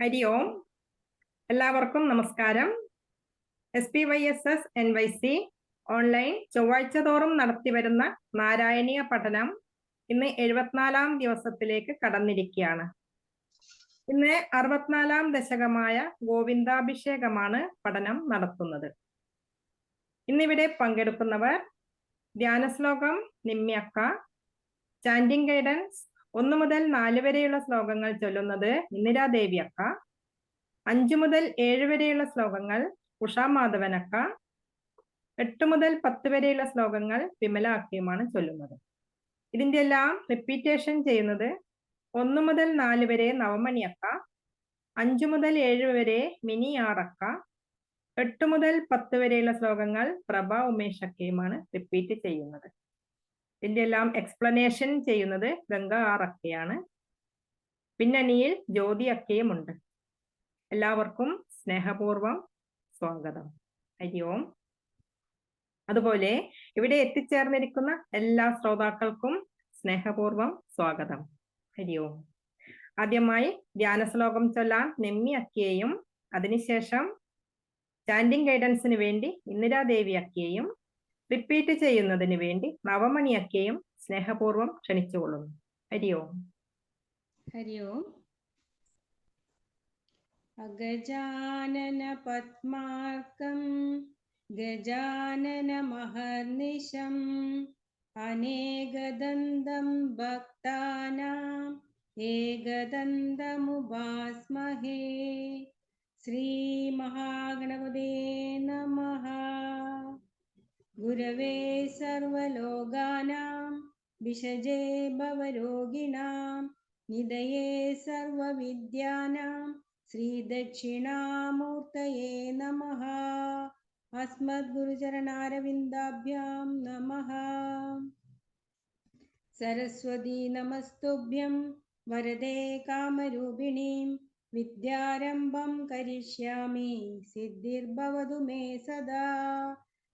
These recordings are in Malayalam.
ഹരി ഓം. എല്ലാവർക്കും നമസ്കാരം. SPYSS NYC ഓൺലൈൻ ചൊവ്വാഴ്ച തോറും നടത്തിവരുന്ന നാരായണീയ പഠനം ഇന്ന് 74-ാം ദിവസത്തിലേക്ക് കടന്നിരിക്കുകയാണ്. ഇന്ന് 64-ാം ദശകമായ ഗോവിന്ദാഭിഷേകമാണ് പഠനം നടത്തുന്നത്. ഇന്നിവിടെ പങ്കെടുക്കുന്നവർ ധ്യാന ശ്ലോകം നിമ്മിയക്ക, ചാൻഡിങ് ഗൈഡൻസ് 1 മുതൽ 4 വരെയുള്ള ശ്ലോകങ്ങൾ ചൊല്ലുന്നത് ഇന്ദിരാദേവി അക്ക, 5 മുതൽ 7 വരെയുള്ള ശ്ലോകങ്ങൾ ഉഷാ മാധവനക്ക, 8 മുതൽ 10 വരെയുള്ള ശ്ലോകങ്ങൾ വിമല അക്കയുമാണ് ചൊല്ലുന്നത്. ഇതിന്റെ എല്ലാം റിപ്പീറ്റേഷൻ ചെയ്യുന്നത് 1 മുതൽ 4 വരെ നവമണി അക്ക, 5 മുതൽ 7 വരെ മിനി ആറക്ക, 8 മുതൽ 10 വരെയുള്ള ശ്ലോകങ്ങൾ പ്രഭ ഉമേഷ് അക്കയുമാണ് റിപ്പീറ്റ് ചെയ്യുന്നത്. ഇതിന്റെ എല്ലാം എക്സ്പ്ലനേഷൻ ചെയ്യുന്നത് ഗംഗ ആർ അക്കയാണ്. പിന്നണിയിൽ ജ്യോതി അക്കയുമുണ്ട്. എല്ലാവർക്കും സ്നേഹപൂർവം സ്വാഗതം. ഹരി ഓം. അതുപോലെ ഇവിടെ എത്തിച്ചേർന്നിരിക്കുന്ന എല്ലാ ശ്രോതാക്കൾക്കും സ്നേഹപൂർവം സ്വാഗതം. ഹരി ഓം. ആദ്യമായി ധ്യാന ശ്ലോകം ചൊല്ലാൻ നെമ്മി അക്കയെയും അതിനുശേഷം ചാൻഡിങ് ഗൈഡൻസിന് വേണ്ടി ഇന്ദിരാദേവി അക്കയെയും റിപ്പീറ്റ് ചെയ്യുന്നതിന് വേണ്ടി നവമണി അക്കയും സ്നേഹപൂർവം ക്ഷണിച്ചുകൊള്ളുന്നു. ഹരി ഓം. ഹരി ഓം. അഗജാനന പദ്മാർക്കം ഗജാനന മഹർനിശം അനേകദന്തം ഭക്താനാം ഏകദന്തമുപാസ്മഹേ. ശ്രീ മഹാഗണപതേ നമഃ. ഗുരവേ സർവലോകാനാം വിഷജേ ഭവരോഗിണാം നിധയേ സർവവിദ്യാനാം ശ്രീദക്ഷിണാമൂർത്തയേ നമഃ. അസ്മദ്ഗുരുചരണാരവിന്ദാഭ്യാം നമഃ. സരസ്വതീ നമസ്തുഭ്യം വരദേ കാമരൂപിണീം വിദ്യാരംഭം കരിഷ്യാമി സിദ്ധിർഭവതു മേ സദാ.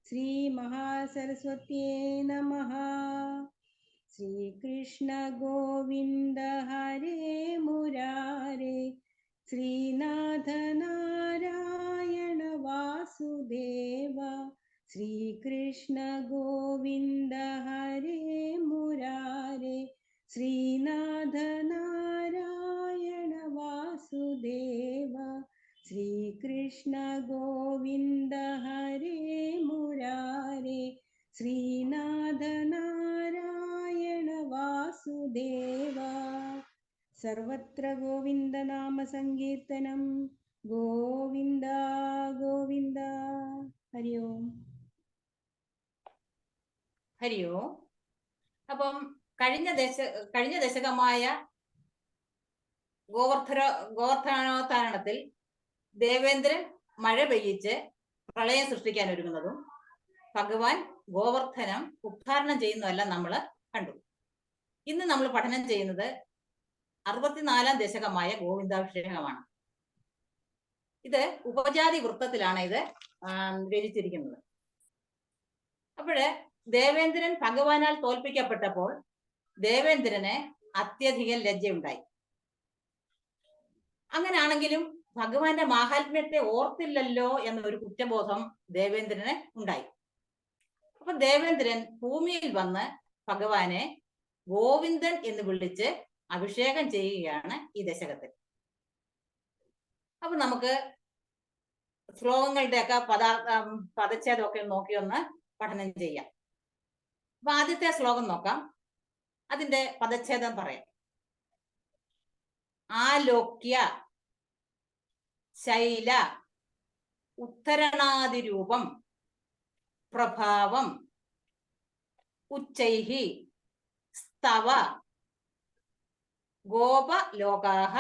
ശ്രീ മഹാസരസ്വത്യേ നമഃ. ശ്രീകൃഷ്ണ ഗോവിന്ദ ഹരേ മുരാരേ ശ്രീനാഥ നാരായണ വാസുദേവ. ശ്രീകൃഷ്ണ ഗോവിന്ദ ഹരേ മുരാരേ ശ്രീനാഥ നാരായണ വാസുദേവ. ശ്രീകൃഷ്ണ ഗോവിന്ദ ഹരേ മുരാരേ ശ്രീനാഥ നാരായണ വാസുദേവ. സർവത്ര ഗോവിന്ദ നാമ സങ്കീർത്തനം. ഗോവിന്ദ ഗോവിന്ദ. ഹരി ഓം. ഹരി ഓം. അപ്പം കഴിഞ്ഞ ദശകമായ ഗോവർദ്ധനോദ്ധാരണത്തിൽ ദേവേന്ദ്രൻ മഴ പെയ്യിച്ച് പ്രളയം സൃഷ്ടിക്കാൻ ഒരുങ്ങുന്നതും ഭഗവാൻ ഗോവർദ്ധനം ഉദ്ധാരണം ചെയ്യുന്നതെല്ലാം നമ്മൾ കണ്ടു. ഇന്ന് നമ്മൾ പഠനം ചെയ്യുന്നത് 64-ാം ദശകമായ ഗോവിന്ദാഭിഷേകമാണ്. ഇത് ഉപജാതി വൃത്തത്തിലാണ് ഇത് രചിച്ചിരിക്കുന്നത്. അപ്പോഴ് ദേവേന്ദ്രൻ ഭഗവാനാൽ തോൽപ്പിക്കപ്പെട്ടപ്പോൾ ദേവേന്ദ്രന് അത്യധികം ലജ്ജയുണ്ടായി. അങ്ങനെയാണെങ്കിലും ഭഗവാന്റെ മാഹാത്മ്യത്തെ ഓർത്തില്ലല്ലോ എന്നൊരു കുറ്റബോധം ദേവേന്ദ്രന് ഉണ്ടായി. അപ്പൊ ദേവേന്ദ്രൻ ഭൂമിയിൽ വന്ന് ഭഗവാനെ ഗോവിന്ദൻ എന്ന് വിളിച്ച് അഭിഷേകം ചെയ്യുകയാണ് ഈ ദശകത്തിൽ. അപ്പൊ നമുക്ക് ശ്ലോകങ്ങളുടെയൊക്കെ പദച്ഛേദമൊക്കെ നോക്കി ഒന്ന് പഠനം ചെയ്യാം. അപ്പൊ ആദ്യത്തെ ശ്ലോകം നോക്കാം. അതിന്റെ പദച്ഛേദം പറയാം. ആലോക്യ ശൈല ഉത്തരണാദിരൂപം പ്രഭാവം ഉച്ചൈഹി സ്തവ ഗോപലോകാഹ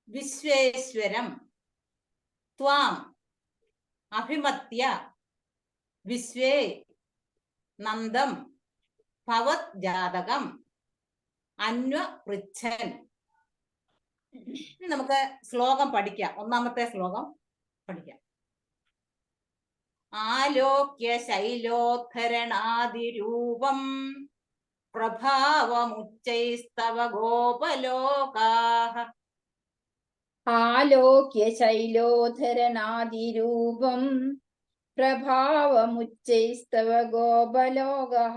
വിശ്വേശ്വരം ത്വാം അഭിമത്യ വിശ്വേ നന്ദം ഭവത് ജാതകം അന്വപൃച്ഛൻ. നമുക്ക് ശ്ലോകം പഠിക്കാം. ഒന്നാമത്തെ ശ്ലോകം പഠിക്കാം. ആലോക്യ ശൈലോദ്ധരണാദിരൂപം പ്രഭാവമുച്ചൈസ്തവ ഗോപലോകാഃ. ആലോക്യ ശൈലോധരനാദിരൂപം പ്രഭാവമുച്ചൈസ്തവ ഗോപലോകഃ.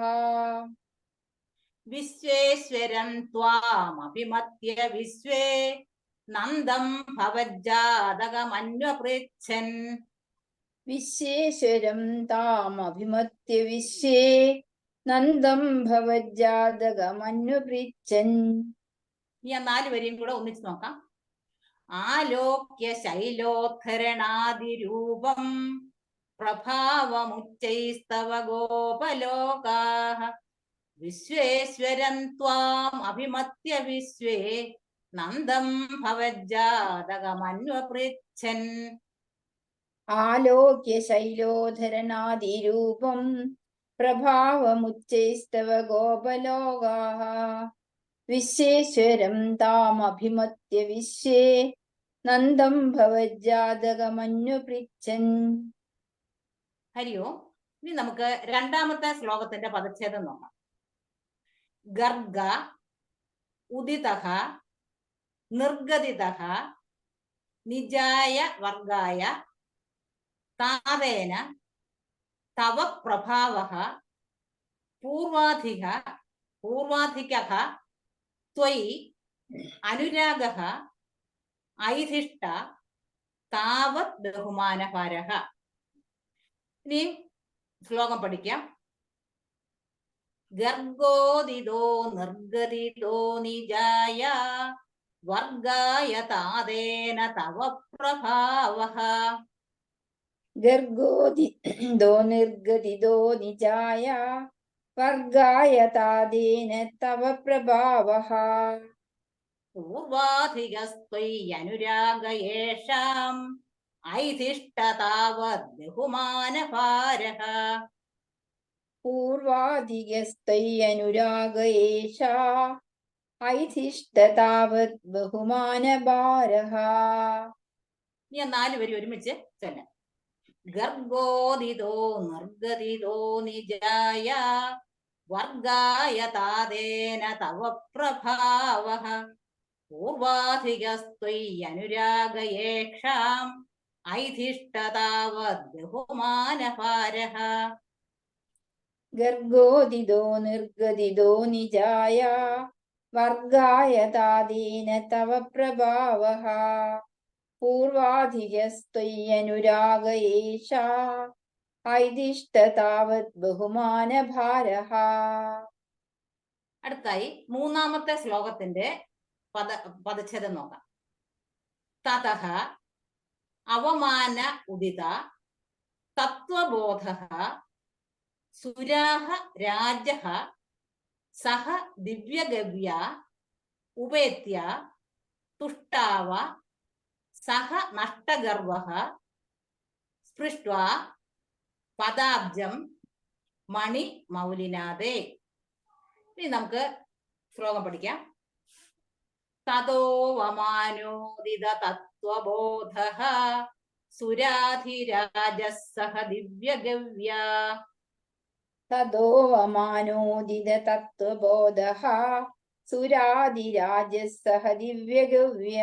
വിശ്വേശ്വരം ത്വാമഭിമത്യ വിശ്വേ നന്ദം ഭവജ്ജാതകമന്വപൃച്ഛൻ. വിശ്വേശ്വരം താമഭിമത്യ വിശ്വേ നന്ദം ഭവജ്ജാതകമന്വപൃച്ഛൻ. ഞാൻ 4 വരിയും കൂടെ ഒന്നിച്ച് നോക്കാം. ആലോക്യ ശൈലോദ്ധരണാദിരൂപം പ്രഭാവമുച്ചൈസ്തവ ഗോപലോകാഃ. വിശ്വേശ്വരം ത്വാം അഭിമത്യ വിശ്വേ നന്ദം ഭവജ്ജാതകമന്വപൃച്ഛൻ. ആലോക്യ ശൈലോധരനാദിരൂപം പ്രഭാവമുച്ചൈസ്തവ ഗോപലോകാഃ. വിശ്വേശ്വരം താമഭിമത്യ വിശ്വേ നന്ദം ഭവജ്ജാതകമന്വപൃച്ഛൻ. ഹരിയോ. ഇനി നമുക്ക് രണ്ടാമത്തെ ശ്ലോകത്തിന്റെ പദച്ഛേദം നോക്കാം. ഗർഗ ഉദിതഃ നിർഗദിതഃ നിജായ വർഗായ താദേന തവ പ്രഭാവഃ പൂർവാധികഃ ത്വയി അനുരാഗഃ ഐധിഷ്ഠ താവത് ബഹുമാനഭാരഃ. ഇനി ശ്ലോകം പഠിക്കാം. ഗർഗോദിതോ നിർഗദിതോ നിജായ വർഗായ താദേന തവ പ്രഭാവഃ. ഗർഗോദിതോ നിർഗദിതോ നിജായ വർഗായ താദേന തവ പ്രഭാവഃ. പൂർവാധികസ്ത്വയ്യനുരാഗയേഷാം ഐധിഷ്ഠ താവത് ബഹുമാനഭാരഃ. പൂർവാധികസ്ത്വയ്യനുരാഗയേഷാ ഐധിഷ്ഠ താവത് ബഹുമാനഭാരഃ. ഞാൻ 4 വരി ഒരുമിച്ച് ചൊല്ലാം. ഗർഗോദിതോ നിർഗദിതോ നിജായ വർഗായ താദേന തവ പ്രഭാവഃ. പൂർവാധികസ്ത്വയ്യനുരാഗയേഷാം ഐധിഷ്ഠ താവത് ബഹുമാനഭാരഃ. ഗർഗോദിതോ നിർഗദിതോ നിജായ വർഗായ താദേന തവ പ്രഭാവഃ. പൂർവാധികസ്ത്വയ്യനുരാഗയേഷാ ഐധിഷ്ഠ താവത് ബഹുമാനഭാരഃ. അടുത്തായി മൂന്നാമത്തെ ശ്ലോകത്തിന്റെ പദച്ഛേദം നോക്കാം. തതഃ അവമാന ഉദിത തത്വബോധഃ സുരാഹ രാജഃ സഹ ദിവ്യഗവ്യ ഉപേത്യ തുഷ്ടാവ സഹ നഷ്ടഗർവഃ സ്പൃഷ്ട്വാ പദാബ്ജം മണി മൗലിനാദേ. ഇനി നമുക്ക് ശ്ലോകം പഠിക്കാം. തതോ വമാനോദിത തത്വബോധഃ സുരാധിരാജഃ സഹ ദിവ്യഗവ്യ. തതോ വമാനോദിത തത്വബോധഃ സുരാദിരാജഃ സഹ ദിവ്യഗവ്യ.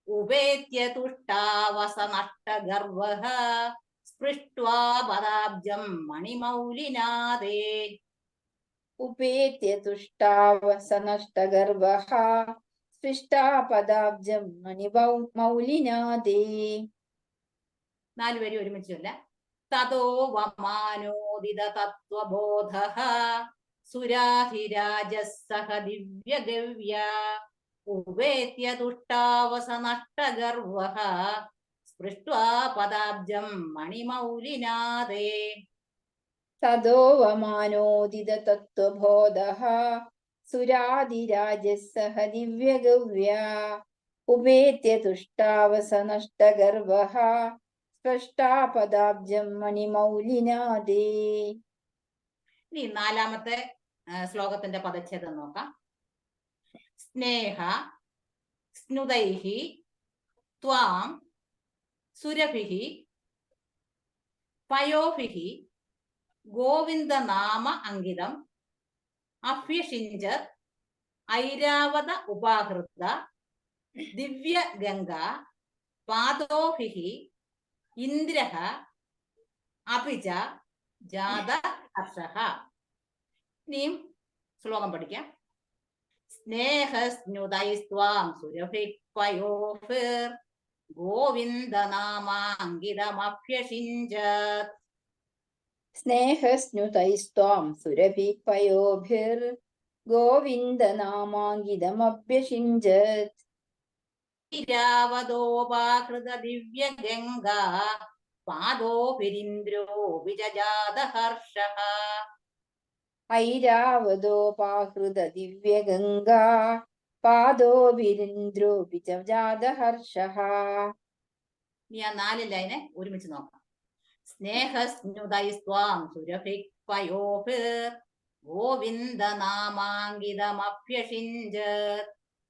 ഉപേത്യ തുഷ്ടാവസ നഷ്ടഗർവഃ സ്പൃഷ്ട്വാ പദാബ്ജം മണിമൗലിനാദേ. ഉപേത്യ തുഷ്ടാവസ നഷ്ടഗർവഃ സ്പൃഷ്ടാ പദാബ്ജം മണിമൗലിനാദേ. 4 വരി ഒരുമിച്ചല്ല. തതോ വമാനോദിത തത്വബോധഃ സുരാധിരാജഃ സഹ ദിവ്യഗവ്യ. ഉപേത്യ തുഷ്ടാവസ നഷ്ടഗർവഃ സ്പൃഷ്ട്വാ പദാബ്ജം മണിമൗലിനാദേ. തതോ വമാനോദിത തത്വബോധഃ സുരാദിരാജഃ സഹ ദിവ്യഗവ്യ. ഉപേത്യ തുഷ്ടാവസ നഷ്ടഗർവഃ സ്പൃഷ്ടാ പദാബ്ജം മണിമൗലിനാദേ. ഇനി നാലാമത്തെ ശ്ലോകത്തിന്റെ പദച്ഛേദം നോക്കാം. സ്നേഹ സ്നുതൈഹി ത്വാം സുരഭിഹി പയോഭിഹി ഗോവിന്ദനാമ അങ്കിതം അഭ്യഷിഞ്ചത് ഐരാവത ഉപാഹൃത ദിവ്യ ഗംഗ പാദോഭിഹി ഇന്ദ്രഃ അഭിജ ജാത ഹർഷഃ. ഇനിയും ശ്ലോകം പഠിക്കാം. സ്നേഹസ്നുതൈസ്ത്വാം സുരഭിക്വയോഭിർ ഗോവിന്ദനാമാങ്കിതമഭ്യഷിഞ്ചത്. സ്നേഹസ്നുതൈസ്ത്വാം സുരഭിപയോഭിർ ഗോവിന്ദനാമാങ്കിതമഭ്യഷിഞ്ചത്. ൈരാവതോപാഹൃത ദിവ്യഗംഗാ പാദോഭിരിന്ദ്രോപി ജാത ഹർഷഃ. ഐരാവതോപാഹൃത ദിവ്യഗംഗാ പാദോഭിരിന്ദ്രോപി ച ജാതഹർഷഃ. ഇനി ആ 4 ലൈനെ ഒരുമിച്ച് നോക്കാം. സ്നേഹസ്നുതൈസ്ത്വാം സുരഭിക്വയോഭിർ ഗോവിന്ദനാമാങ്കിതമഭ്യഷിഞ്ചത്.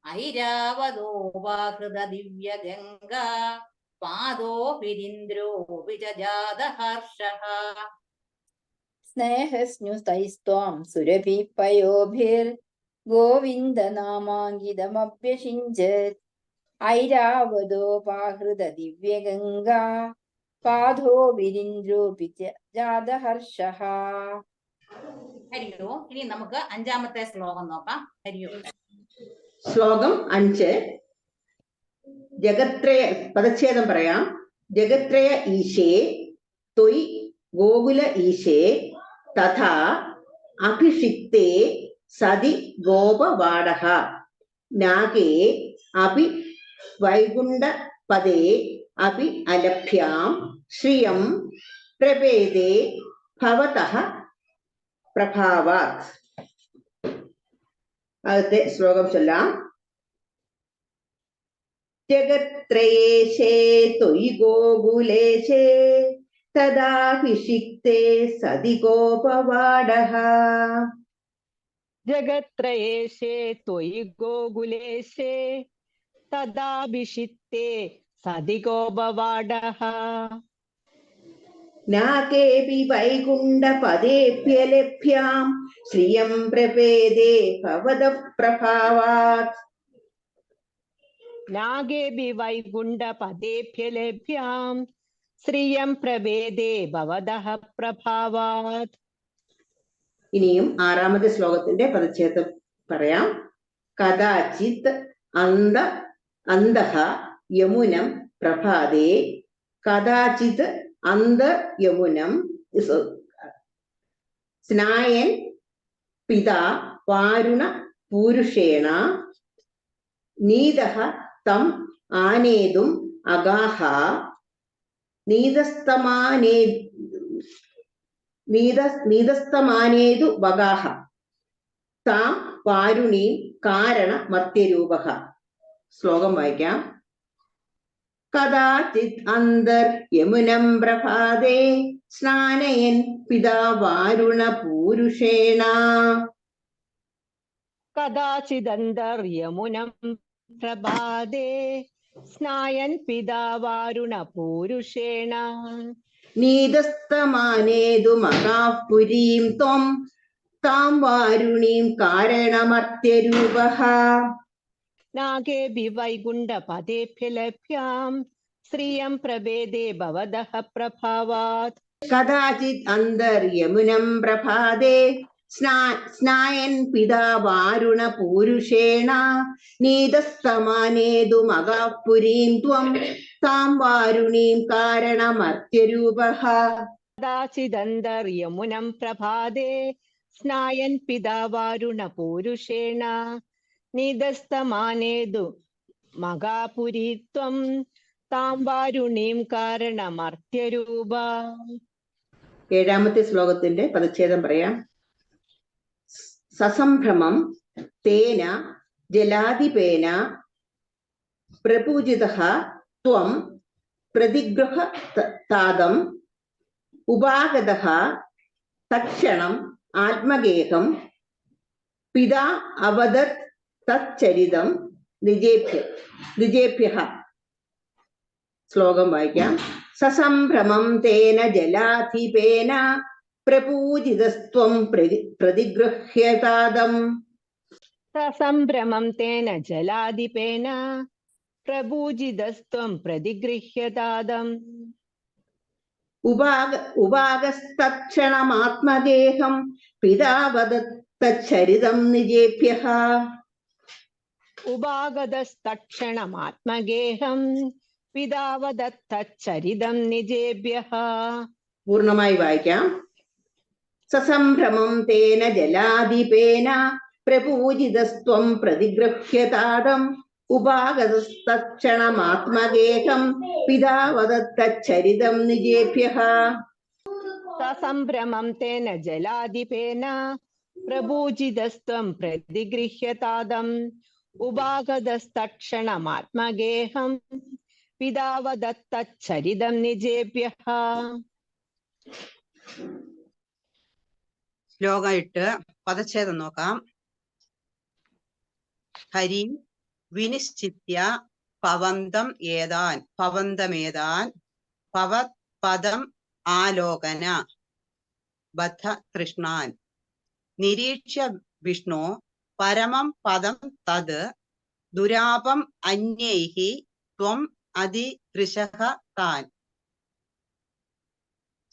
ഐരാവതോപാഹൃത ദിവ്യഗംഗാ പാദോഭിരിന്ദ്രോപി ജാത ഹർഷഃ. സ്നേഹസ്നുതൈസ്ത്വാം സുരഭിപയോഭിർ ഗോവിന്ദനാമാങ്കിതമഭ്യഷിഞ്ചത്. ഐരാവതോപാഹൃത ദിവ്യഗംഗാ പാദോഭിരിന്ദ്രോപി ച ജാതഹർഷഃ. ഹരിയോ. ഇനി നമുക്ക് 5-ാമത്തെ ശ്ലോകം നോക്കാം. ഹരിയോ. ശ്ലോകം 5. ജഗത്രയ പദച്ഛേദം പറയാം. ജഗത്രയ ഈശേ ത്വയി ഗോകുല ഈശേ തഥാ അഭിഷിക്തേ സതി ഗോപവാടഃ നാഗേ അപി വൈകുണ്ഠപദേ അപി അലഭ്യാം ശ്രിയം പ്രപേദേ ഭവതഃ പ്രഭാവാത്. ആദ്യത്തെ ശ്ലോകം ചൊല്ലാം. ജഗത്രയേശേ ത്വയി ഗോകുലേശേ തദാഭിഷിക്തേ സതി ഗോപവാടഃ. ജഗത്രയേശേ ത്വയി ഗോകുലേശേ തദാഭിഷിക്തേ സതി ഗോപവാടഃ. നാകേപി വൈകുണ്ഠപദേഭ്യലഭ്യാം ശ്രിയം പ്രപേദേ ഭവതഃ പ്രഭാവാത്. നാഗേഭി വൈകുണ്ഠപദേഭ്യ ലഭ്യാം ശ്രിയം പ്രവേദേ ഭവതഃ പ്രഭാവാത്. ഇനിയും 6-ാമത്തെ ശ്ലോകത്തിന്റെ പദച്ഛേദം പറയാം. കദാചിത് അന്തഃ യമുനം പ്രഭാതേ കദാചിത് യമുനം സ്നായൻ പിതാ വാരുണ പൂരുഷേണ നീതഃ തം ആനേതും അഗാഹ നീതസ്തമാനേതു വഗാഹ താം വാരുണീം കാരണ മർത്യരൂപഃ. ശ്ലോകം വായിക്കാം. കദാചിത് യമുനം പ്രഭാതേ സ്നാനയൻ പിതാ വാരുണ പൂരുഷേണ. കദാചിദന്തർയമുനം പ്രഭാതേ സ്നായൻ പിതാ വാരുണ പൂരുഷേണ. നീതസ്തമാനേതു മഹാഃ പുരീം ത്വം താം വാരുണീം കാരണമർത്യരൂപഃ. നാഗേഭി വൈകുണ്ഠപദേഭ്യ ലഭ്യാം ശ്രിയം പ്രവേദേ ഭവതഃ പ്രഭാവാത്. കദാചിത് യമുനം പ്രഭാതേ സ്നായൻ പിതാ വാരുണ പൂരുഷേണ നീതസ്തമാനേതു മഹാഃ പുരീം ത്വം താം വാരുണീം കാരണമർത്യരൂപഃ. കദാചിദന്തർയമുനം പ്രഭാതേ സ്നായൻ പിതാ വാരുണ പൂരുഷേണ നിദസ്തമാനേതു മഹാപുരീത്വം താം വാരുണീം കാരണമർത്യരൂപ. 7-ാമത്തെ ശ്ലോകത്തിന്റെ പദച്ഛേദം പറയാം. സസംഭ്രമം തേന ജലാധിപേന പ്രപൂജിതഃ ത്വം പ്രതിഗൃഹതാദം ഉപാഗതഃ തക്ഷണം ആത്മഗേഹം പിതാ അവദത് തച്ചരിതം നിജേഭ്യഃ. ശ്ലോകം വായിക്കാം. സസംഭ്രമം തേന ജലാധിപേന പ്രപൂജിതസ്ത്വം പ്രതിഗൃഹ്യതാദം. സസംഭ്രമം തേന ജലാധിപേന പ്രപൂജിതസ്ത്വം പ്രതിഗൃഹ്യതാദം ഉപാഗസ്തക്ഷണമാത്മഗേഹം പിതാവദത്തച്ചരിതം നിജേഭ്യഃ. ഉപാഗതസ്തക്ഷണമാത്മഗേഹം പിതാവദത്തച്ചരിതം നിജേഭ്യഃ. പൂർണ്ണമായി വായിക്കാം. സസംഭ്രമം തേന ജലാധിപേന പ്രപൂജിതസ്ത്വം പ്രതിഗൃഹ്യതാദം ഉപാഗതസ്തക്ഷണമാത്മഗേഹം പിതാവദത്തച്ചരിതം നിജേഭ്യഃ. സസംഭ്രമം തേന ജലാധിപേന പ്രപൂജിതസ്ത്വം പ്രതിഗൃഹ്യതാദം ഉപാഗതസ്തക്ഷണമാത്മഗേഹം പിതാവദത്തച്ചരിതം നിജേഭ്യഃ. ശ്ലോകം 8 പദച്ഛേദം നോക്കാം. ഹരി വിനിശ്ചിത്യ പവന്തമേതാൻ പവത് പദം ആലോകന ബദ്ധ തൃഷ്ണാൻ നിരീക്ഷ്യ വിഷ്ണു പരമം പദം തത് ദുരാപം അന്യൈഹി ത്വം അതിദൃശഃ താൻ.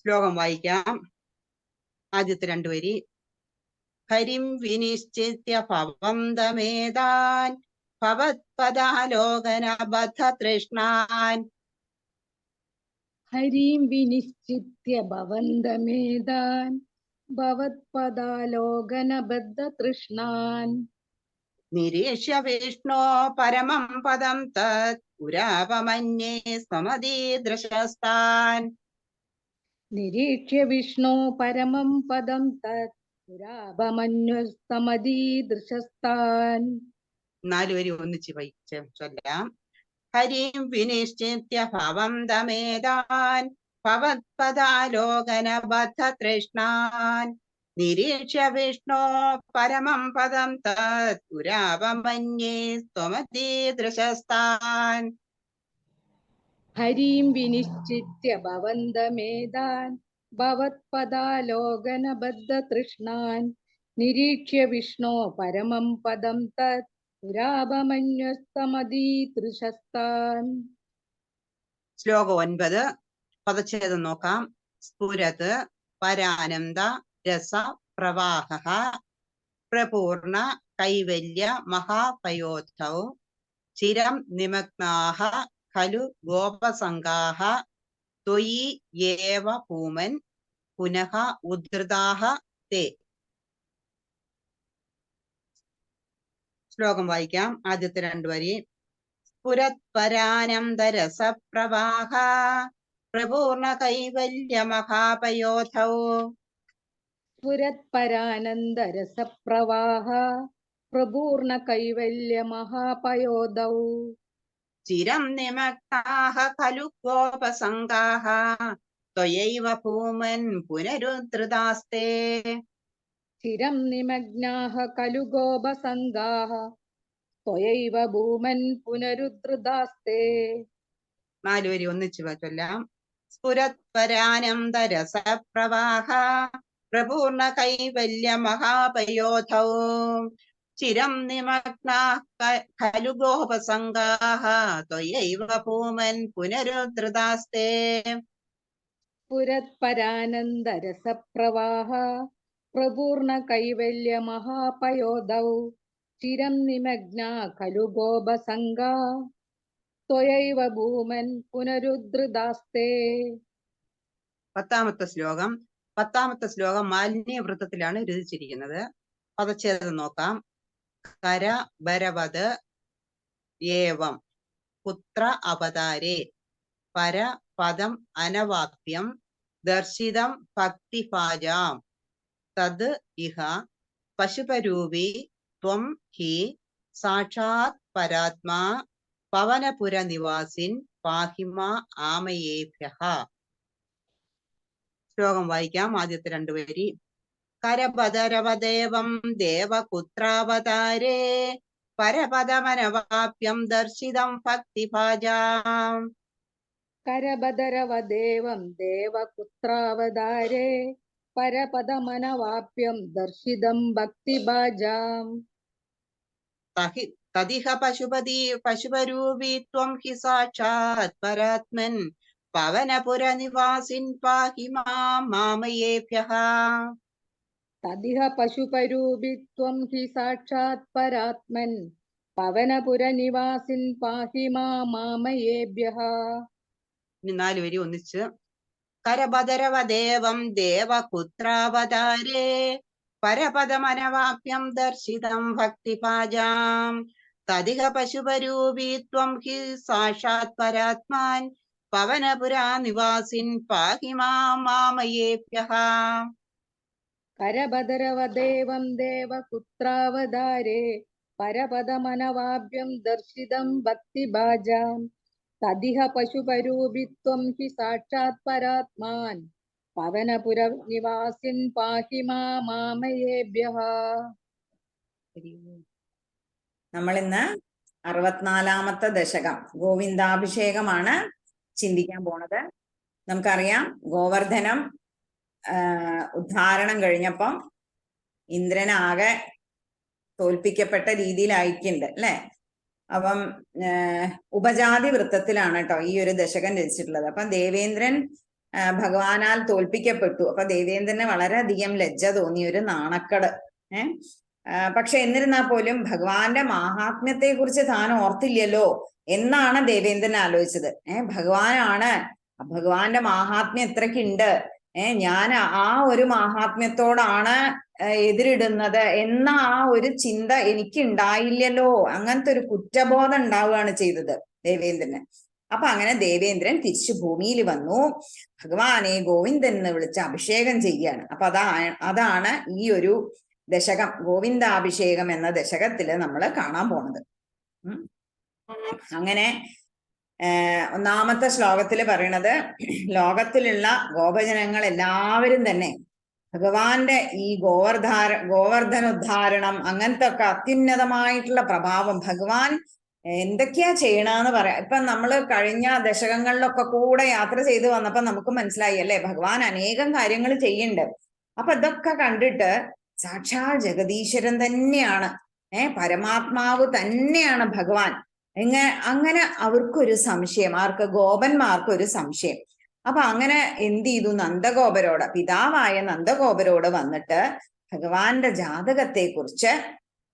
ശ്ലോകം വായിക്കാം. ആദ്യത്തെ 2 വരി. ഹരിം വിനിശ്ചിത്യ പവന്തമേതാൻ ഭവത്പദാലോകന ബദ്ധ തൃഷ്ണാൻ. ഹരിം വിനിശ്ചിത്യ ഭവന്തമേതാൻ ഭവത്പദാലോകനബദ്ധ തൃഷ്ണാൻ നിരീക്ഷ്യ വിഷ്ണോ പരമം പദം തത് പുരാപമന്യേ സമദീദൃശസ്താൻ. നിരീക്ഷ്യ വിഷ്ണു പരമം പദം തത് പുരാപമന്യസ്തമദീദൃശസ്താൻ. 4 വരി ഒന്നിച്ച് ചൊല്ലാം. ഹരിം വിനിശ്ചിത്യ ഭവന്തമേതാൻ ഭവത്പദാലോകന ബദ്ധ തൃഷ്ണാൻ നിരീക്ഷ്യ വിഷ്ണോ പരമം പദം തത് പുരാപമന്യേ സ്വമദീദൃശസ്താൻ. ഹരിം വിനിശ്ചിത്യ ഭവന്തമേതാൻ ഭവത്പദാലോകനബദ്ധ തൃഷ്ണാൻ നിരീക്ഷ്യ വിഷ്ണോ പരമം പദം തത് പുരാപമന്യസ്തമദീദൃശസ്താൻ. ശ്ലോകം 9 പദച്ഛേദം നോക്കാം. സ്ഫുരത് പരാനന്ദ രസ പ്രവാഹഃ പ്രപൂർണ കൈവല്യ മഹാപയോധൗ ചിരം നിമഗ്നാഃ ഖലു ഗോപസംഗാഃ ത്വയി ഏവ പൂമൻ പുനഃ ഉദ്ധൃതാഃ തേ. ശ്ലോകം വായിക്കാം. ആദ്യത്തെ 2 വരി. സ്ഫുരത്പരാനന്ദരസപ്രവാഹ പ്രപൂർണ കൈവല്യ മഹാപയോധൗ. സ്ഫുരത്പരാനന്ദരസപ്രവാഹ പ്രപൂർണ കൈവല്യ മഹാപയോധൗ. ചിരം നിമഗ്നാഃ ഖലു ഗോപസംഗാഃ ത്വയൈവ ഭൂമൻ പുനരുദ്ധൃതാസ്തേ. ചിരം നിമഗ്നാഃ ഖലു ഗോപസംഗാഃ ത്വയൈവ ഭൂമൻ പുനരുദ്ധൃതാസ്തേ. 4 വരി ഒന്നിച്ച് ചൊല്ലാം. സ്ഫുരത്പരാനന്ദരസപ്രവാഹ പ്രപൂർണ കൈവല്യ മഹാപയോധൗ ചിരം നിമഗ്നാഃ ഖലു ഗോപസംഗാഃ ത്വയൈവ ഭൂമൻ പുനരുദ്ധൃതാസ്തേ. സ്ഫുരത്പരാനന്ദരസപ്രവാഹ പ്രപൂർണ കൈവല്യ മഹാപയോധൗ ചിരം നിമഗ്നാഃ ഖലു ഗോപസംഗാഃ ത്വയൈവ ഭൂമൻ പുനരുദ്ധൃതാസ്തേ. 10ാമത്തെ ശ്ലോകം. 10ാമത്തെ ശ്ലോകം മാലിന്യവൃത്തത്തിലാണ് രചിച്ചിരിക്കുന്നത്. പദച്ഛേദം നോക്കാം. കര ഭരവത് ഏവം പുത്ര അവതാരേ പരപദം അനവാപ്യം ദർശിതം ഭക്തിഭാജാം തത് ഇഹ പശുപരൂപി ത്വം ഹി സാക്ഷാത് പരാത്മാ പവനപുര നിവാസിൻ പാഹിമാ ആമയേഭ്യഃ. ശ്ലോകം വായിക്കാം. ആദ്യത്തെ 2 വരി. കരപദരവദേവം ദേവപുത്രാവതാരേ പരപദമനവാപ്യം ദർശിതം ഭക്തിഭാജാം. കരഭദരവദേവം ദേവപുത്രാവതാരേ പരപദമനവാപ്യം ദർശിതം ഭക്തിഭാജാം. തദിഹ പശുപരൂപി ത്വം ഹി സാക്ഷാത് പരാത്മൻ പവനപുരനിവാസിൻ പാഹി മാമയേഭ്യഃ. തദിഹ പശുപരൂപിത്വം ഹി സാക്ഷാത് പരാത്മൻ പവനപുരനിവാസിൻ പാഹി മാമയേഭ്യഃ. ഇനി 4 വരി ഒന്നിച്ച്. കരഭദ്രവദേവം ദേവകുത്രാവതാരേ പരപദമനവാപ്യം ദർശിതം ഭക്തിപാജാം തദിഹ പശുപരൂപി ത്വം ഹി സാക്ഷാത് പരാത്മാൻ പവനപുരാ നിവാസിൻ പാഹി മാമയേഭ്യഃ. കരഭദ്രവദേവം ദേവകുത്രാവതാരേ പരപദമനവാഭ്യം ദർശിതം ഭക്തിഭാജാം തദിഹ പശുപരൂപിത്വം ഹി സാക്ഷാത് പരാത്മാൻ പവനപുര നിവാസിൻ പാഹി മാമയേഭ്യഃ. നമ്മൾ ഇന്ന് 64-ാമത്തെ ദശകം ഗോവിന്ദാഭിഷേകമാണ് ചിന്തിക്കാൻ പോണത്. നമുക്കറിയാം ഗോവർദ്ധനം ഉദ്ധാരണം കഴിഞ്ഞപ്പം ഇന്ദ്രനാകെ തോൽപ്പിക്കപ്പെട്ട രീതിയിലായിട്ടുണ്ട് അല്ലെ. അപ്പം ഉപജാതി വൃത്തത്തിലാണ് കേട്ടോ ഈ ഒരു ദശകം രചിച്ചിട്ടുള്ളത്. അപ്പം ദേവേന്ദ്രൻ ഭഗവാനാൽ തോൽപ്പിക്കപ്പെട്ടു. അപ്പൊ ദേവേന്ദ്രന് വളരെയധികം ലജ്ജ തോന്നി, ഒരു നാണക്കട്. പക്ഷെ എന്നിരുന്നാൽ പോലും ഭഗവാന്റെ മാഹാത്മ്യത്തെ കുറിച്ച് താൻ ഓർത്തില്ലല്ലോ എന്നാണ് ദേവേന്ദ്രൻ ആലോചിച്ചത്. ഭഗവാനാണ്, ഭഗവാന്റെ മാഹാത്മ്യം എത്രയ്ക്കുണ്ട്, ഞാൻ ആ ഒരു മാഹാത്മ്യത്തോടാണ് എതിരിടുന്നത് എന്ന ആ ഒരു ചിന്ത എനിക്ക് ഉണ്ടായില്ലല്ലോ. അങ്ങനത്തെ ഒരു കുറ്റബോധം ഉണ്ടാവുകയാണ് ചെയ്തത് ദേവേന്ദ്രന്. അപ്പൊ അങ്ങനെ ദേവേന്ദ്രൻ തിരിച്ചു ഭൂമിയിൽ വന്നു ഭഗവാനെ ഗോവിന്ദൻ എന്ന് വിളിച്ച് അഭിഷേകം ചെയ്യാണ്. അപ്പൊ അതാണ് ഈ ഒരു ദശകം, ഗോവിന്ദാഭിഷേകം എന്ന ദശകത്തില് നമ്മൾ കാണാൻ പോണത്. അങ്ങനെ 1-ാമത്തെ ശ്ലോകത്തില് പറയണത്, ലോകത്തിലുള്ള ഗോപജനങ്ങൾ എല്ലാവരും തന്നെ ഭഗവാന്റെ ഈ ഗോവർദ്ധനോദ്ധാരണം അങ്ങനത്തെ ഒക്കെ അത്യുന്നതമായിട്ടുള്ള പ്രഭാവം ഭഗവാൻ എന്തൊക്കെയാ ചെയ്യണമെന്ന് പറയാം. ഇപ്പൊ നമ്മള് കഴിഞ്ഞ ദശകങ്ങളിലൊക്കെ കൂടെ യാത്ര ചെയ്ത് വന്നപ്പോ നമുക്ക് മനസ്സിലായി അല്ലെ, ഭഗവാൻ അനേകം കാര്യങ്ങൾ ചെയ്യുന്നുണ്ട്. അപ്പൊ ഇതൊക്കെ കണ്ടിട്ട് സാക്ഷാൽ ജഗദീശ്വരൻ തന്നെയാണ്, പരമാത്മാവ് തന്നെയാണ് ഭഗവാൻ. അങ്ങനെ അവർക്കൊരു സംശയം, ആർക്ക്? ഗോപന്മാർക്കൊരു സംശയം. അപ്പൊ അങ്ങനെ എന്ത് ചെയ്തു? നന്ദഗോപരോട്, പിതാവായ നന്ദഗോപരോട് വന്നിട്ട് ഭഗവാന്റെ ജാതകത്തെ കുറിച്ച്,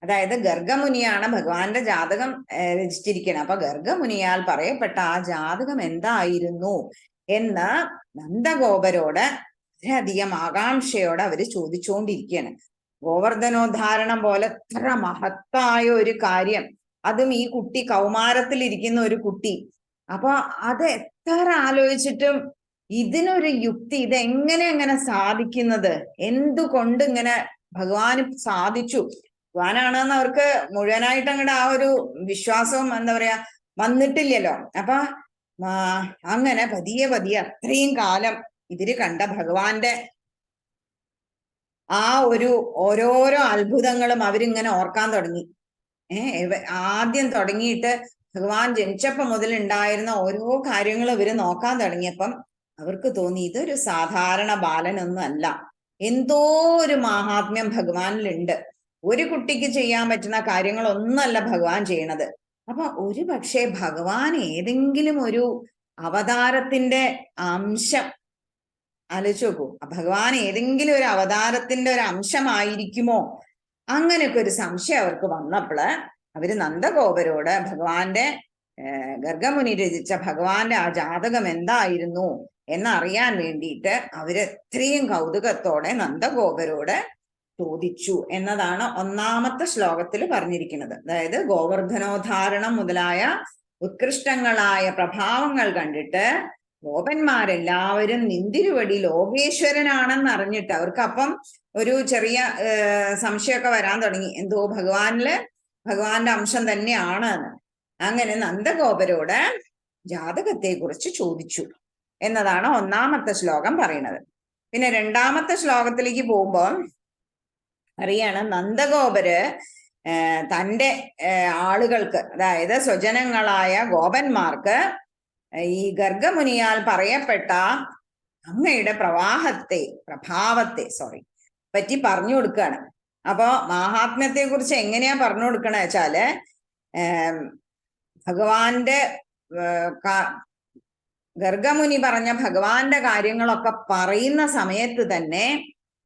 അതായത് ഗർഗമുനിയാണ് ഭഗവാന്റെ ജാതകം രചിച്ചിരിക്കുന്നത്. അപ്പൊ ഗർഗമുനിയാൽ പറയപ്പെട്ട ആ ജാതകം എന്തായിരുന്നു എന്ന് നന്ദഗോപരോട് വളരെയധികം ആകാംക്ഷയോടെ അവര് ചോദിച്ചുകൊണ്ടിരിക്കുകയാണ്. ഗോവർദ്ധനോദ്ധാരണം പോലെ എത്ര മഹത്തായ ഒരു കാര്യം, അതും ഈ കുട്ടി കൗമാരത്തിലിരിക്കുന്ന ഒരു കുട്ടി. അപ്പൊ അത് എത്ര ആലോചിച്ചിട്ടും ഇതിനൊരു യുക്തി, ഇതെങ്ങനെ സാധിക്കുന്നത്, എന്തുകൊണ്ട് ഇങ്ങനെ ഭഗവാന് സാധിച്ചു? ഭഗവാനാണെന്ന് അവർക്ക് മുഴുവനായിട്ട് അങ്ങോട്ട് ആ ഒരു വിശ്വാസവും എന്താ പറയാ വന്നിട്ടില്ലല്ലോ. അപ്പൊ അങ്ങനെ പതിയെ അത്രയും കാലം ഇതിര് കണ്ട ഭഗവാന്റെ ആ ഒരു ഓരോരോ അത്ഭുതങ്ങളും അവരിങ്ങനെ ഓർക്കാൻ തുടങ്ങി. ആദ്യം തുടങ്ങിയിട്ട് ഭഗവാൻ ജനിച്ചപ്പം മുതൽ ഉണ്ടായിരുന്ന ഓരോ കാര്യങ്ങളും ഇവര് നോക്കാൻ തുടങ്ങിയപ്പം അവർക്ക് തോന്നി ഇതൊരു സാധാരണ ബാലനൊന്നും അല്ല, എന്തോ ഒരു മാഹാത്മ്യം ഭഗവാനിലുണ്ട്. ഒരു കുട്ടിക്ക് ചെയ്യാൻ പറ്റുന്ന കാര്യങ്ങളൊന്നല്ല ഭഗവാൻ ചെയ്യണത്. അപ്പൊ ഒരു പക്ഷേ ഭഗവാൻ ഏതെങ്കിലും ഒരു അവതാരത്തിന്റെ അംശം, ആലോചിച്ച് നോക്കൂ, ഭഗവാൻ ഏതെങ്കിലും ഒരു അവതാരത്തിന്റെ ഒരു അംശമായിരിക്കുമോ? അങ്ങനെയൊക്കെ ഒരു സംശയം അവർക്ക് വന്നപ്പോള് അവര് നന്ദഗോപരോട് ഭഗവാന്റെ ഗർഗമുനി രചിച്ച ഭഗവാന്റെ ആ ജാതകം എന്തായിരുന്നു എന്നറിയാൻ വേണ്ടിയിട്ട് അവര് എത്രയും കൗതുകത്തോടെ നന്ദഗോപരോട് ചോദിച്ചു എന്നതാണ് 1-ാമത്തെ ശ്ലോകത്തിൽ പറഞ്ഞിരിക്കുന്നത്. അതായത് ഗോവർദ്ധനോദ്ധാരണം മുതലായ ഉത്കൃഷ്ടങ്ങളായ പ്രഭാവങ്ങൾ കണ്ടിട്ട് ഗോപന്മാരെല്ലാവരും നിന്തിരുവടി ലോകേശ്വരനാണെന്ന് അറിഞ്ഞിട്ട് അവർക്ക് അപ്പം ഒരു ചെറിയ സംശയമൊക്കെ വരാൻ തുടങ്ങി, എന്തോ ഭഗവാന്റെ അംശം തന്നെയാണ് എന്ന്. അങ്ങനെ നന്ദഗോപരോട് ജാതകത്തെ കുറിച്ച് ചോദിച്ചു എന്നതാണ് 1-ാമത്തെ ശ്ലോകം പറയുന്നത്. പിന്നെ 2-ാമത്തെ ശ്ലോകത്തിലേക്ക് പോകുമ്പോൾ അറിയാണ് നന്ദഗോപര് തൻ്റെ ആളുകൾക്ക്, അതായത് സ്വജനങ്ങളായ ഗോപന്മാർക്ക് ഈ ഗർഗമുനിയാൽ പറയപ്പെട്ട അങ്ങയുടെ പ്രഭാവത്തെ പറ്റി പറഞ്ഞു കൊടുക്കുകയാണ്. അപ്പോ മാഹാത്മ്യത്തെ കുറിച്ച് എങ്ങനെയാ പറഞ്ഞു കൊടുക്കണ വെച്ചാല് ഭഗവാന്റെ ഗർഗമുനി പറഞ്ഞ ഭഗവാന്റെ കാര്യങ്ങളൊക്കെ പറയുന്ന സമയത്ത് തന്നെ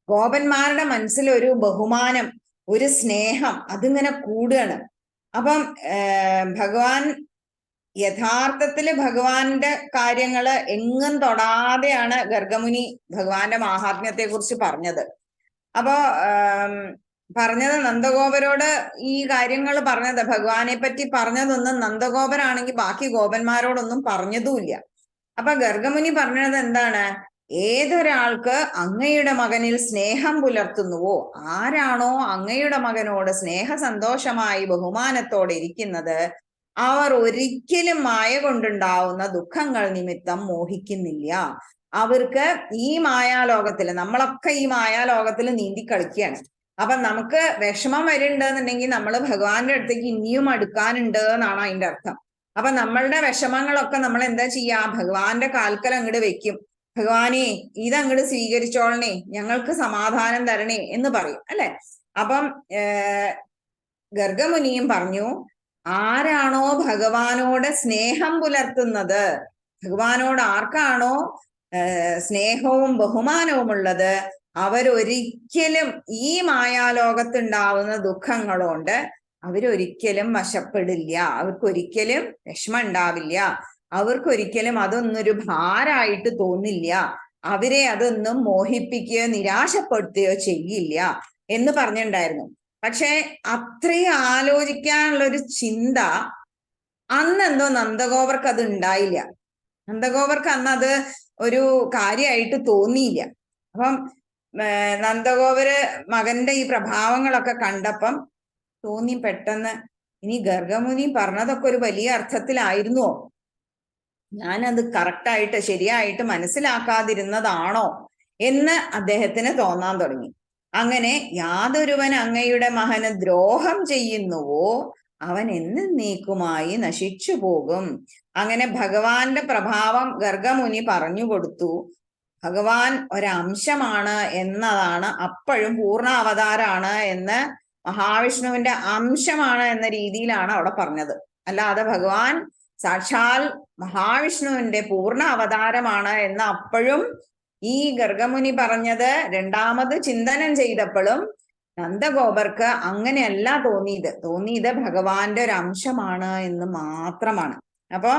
ഗോപന്മാരുടെ മനസ്സിൽ ഒരു ബഹുമാനം, ഒരു സ്നേഹം അതിങ്ങനെ കൂടുകയാണ്. അപ്പം ഭഗവാൻ യഥാർത്ഥത്തില് ഭഗവാന്റെ കാര്യങ്ങള് എങ്ങും തൊടാതെയാണ് ഗർഗമുനി ഭഗവാന്റെ മാഹാത്മ്യത്തെ കുറിച്ച് പറഞ്ഞത്. അപ്പോ പറഞ്ഞത് നന്ദഗോപരോട് ഈ കാര്യങ്ങൾ പറഞ്ഞത്, ഭഗവാനെ പറ്റി പറഞ്ഞതൊന്നും നന്ദഗോപരാണെങ്കിൽ ബാക്കി ഗോപന്മാരോടൊന്നും പറഞ്ഞതുമില്ല. അപ്പൊ ഗർഗമുനി പറഞ്ഞത് എന്താണ്? ഏതൊരാൾക്ക് അങ്ങയുടെ മകനിൽ സ്നേഹം പുലർത്തുന്നുവോ, ആരാണോ അങ്ങയുടെ മകനോട് സ്നേഹസന്തോഷമായി ബഹുമാനത്തോടെ ഇരിക്കുന്നത്, അവർ ഒരിക്കലും മായ കൊണ്ടുണ്ടാവുന്ന ദുഃഖങ്ങൾ നിമിത്തം മോഹിക്കുന്നില്ല. അവർക്ക് ഈ മായാലോകത്തില്, നമ്മളൊക്കെ ഈ മായാലോകത്തിൽ നീന്തി കളിക്കുകയാണ്. അപ്പൊ നമുക്ക് വിഷമം വരുന്നുണ്ടെന്നുണ്ടെങ്കിൽ നമ്മൾ ഭഗവാന്റെ അടുത്തേക്ക് ഇനിയും അടുക്കാനുണ്ട് എന്നാണ് അതിന്റെ അർത്ഥം. അപ്പൊ നമ്മളുടെ വിഷമങ്ങളൊക്കെ നമ്മൾ എന്താ ചെയ്യാ? ഭഗവാന്റെ കാൽക്കൽ അങ്ങോട്ട് വെക്കും. ഭഗവാനെ ഇതങ്ങോട്ട് സ്വീകരിച്ചോളണേ, ഞങ്ങൾക്ക് സമാധാനം തരണേ എന്ന് പറയും അല്ലെ. അപ്പം ഗർഗമുനിയും പറഞ്ഞു, ആരാണോ ഭഗവാനോട് സ്നേഹം പുലർത്തുന്നത്, ഭഗവാനോട് ആർക്കാണോ സ്നേഹവും ബഹുമാനവും ഉള്ളത്, അവരൊരിക്കലും ഈ മായാലോകത്തുണ്ടാവുന്ന ദുഃഖങ്ങളുകൊണ്ട് അവരൊരിക്കലും വശപ്പെടില്ല. അവർക്കൊരിക്കലും വിഷമം ഉണ്ടാവില്ല. അവർക്കൊരിക്കലും അതൊന്നൊരു ഭാരമായിട്ട് തോന്നില്ല. അവരെ അതൊന്നും മോഹിപ്പിക്കുകയോ നിരാശപ്പെടുത്തുകയോ ചെയ്യില്ല എന്ന് പറഞ്ഞിട്ടുണ്ടായിരുന്നു. പക്ഷെ അത്രയും ആലോചിക്കാനുള്ളൊരു ചിന്ത അന്നെന്തോ നന്ദഗോപർക്ക് അത് ഉണ്ടായില്ല. നന്ദഗോപർക്ക് അന്ന് അത് ഒരു കാര്യമായിട്ട് തോന്നിയില്ല. അപ്പം നന്ദഗോപര് മകന്റെ ഈ പ്രഭാവങ്ങളൊക്കെ കണ്ടപ്പം തോന്നി പെട്ടെന്ന്, ഇനി ഗർഗമുനി പറഞ്ഞതൊക്കെ ഒരു വലിയ അർത്ഥത്തിലായിരുന്നുവോ, ഞാനത് കറക്റ്റായിട്ട് ശരിയായിട്ട് മനസ്സിലാക്കാതിരുന്നതാണോ എന്ന് അദ്ദേഹത്തിന് തോന്നാൻ തുടങ്ങി. അങ്ങനെ യാതൊരുവൻ അങ്ങയുടെ മകന് ദ്രോഹം ചെയ്യുന്നുവോ അവൻ എന്നേക്കുമായി നശിച്ചു പോകും. അങ്ങനെ ഭഗവാന്റെ പ്രഭാവം ഗർഗമുനി പറഞ്ഞു കൊടുത്തു. ഭഗവാൻ ഒരംശമാണ് എന്നതാണ്, അപ്പോഴും പൂർണ്ണ അവതാരാണ് എന്ന്, മഹാവിഷ്ണുവിന്റെ അംശമാണ് എന്ന രീതിയിലാണ് അവിടെ പറഞ്ഞത്. അല്ലാതെ ഭഗവാൻ സാക്ഷാൽ മഹാവിഷ്ണുവിന്റെ പൂർണ്ണ അവതാരമാണ് എന്ന് അപ്പോഴും ഈ ഗർഗമുനി പറഞ്ഞത് രണ്ടാമത് ചിന്തനം ചെയ്തപ്പോഴും നന്ദഗോപർക്ക് അങ്ങനെയല്ല തോന്നിയത് ഭഗവാന്റെ ഒരു അംശമാണ് എന്ന് മാത്രമാണ്. അപ്പൊ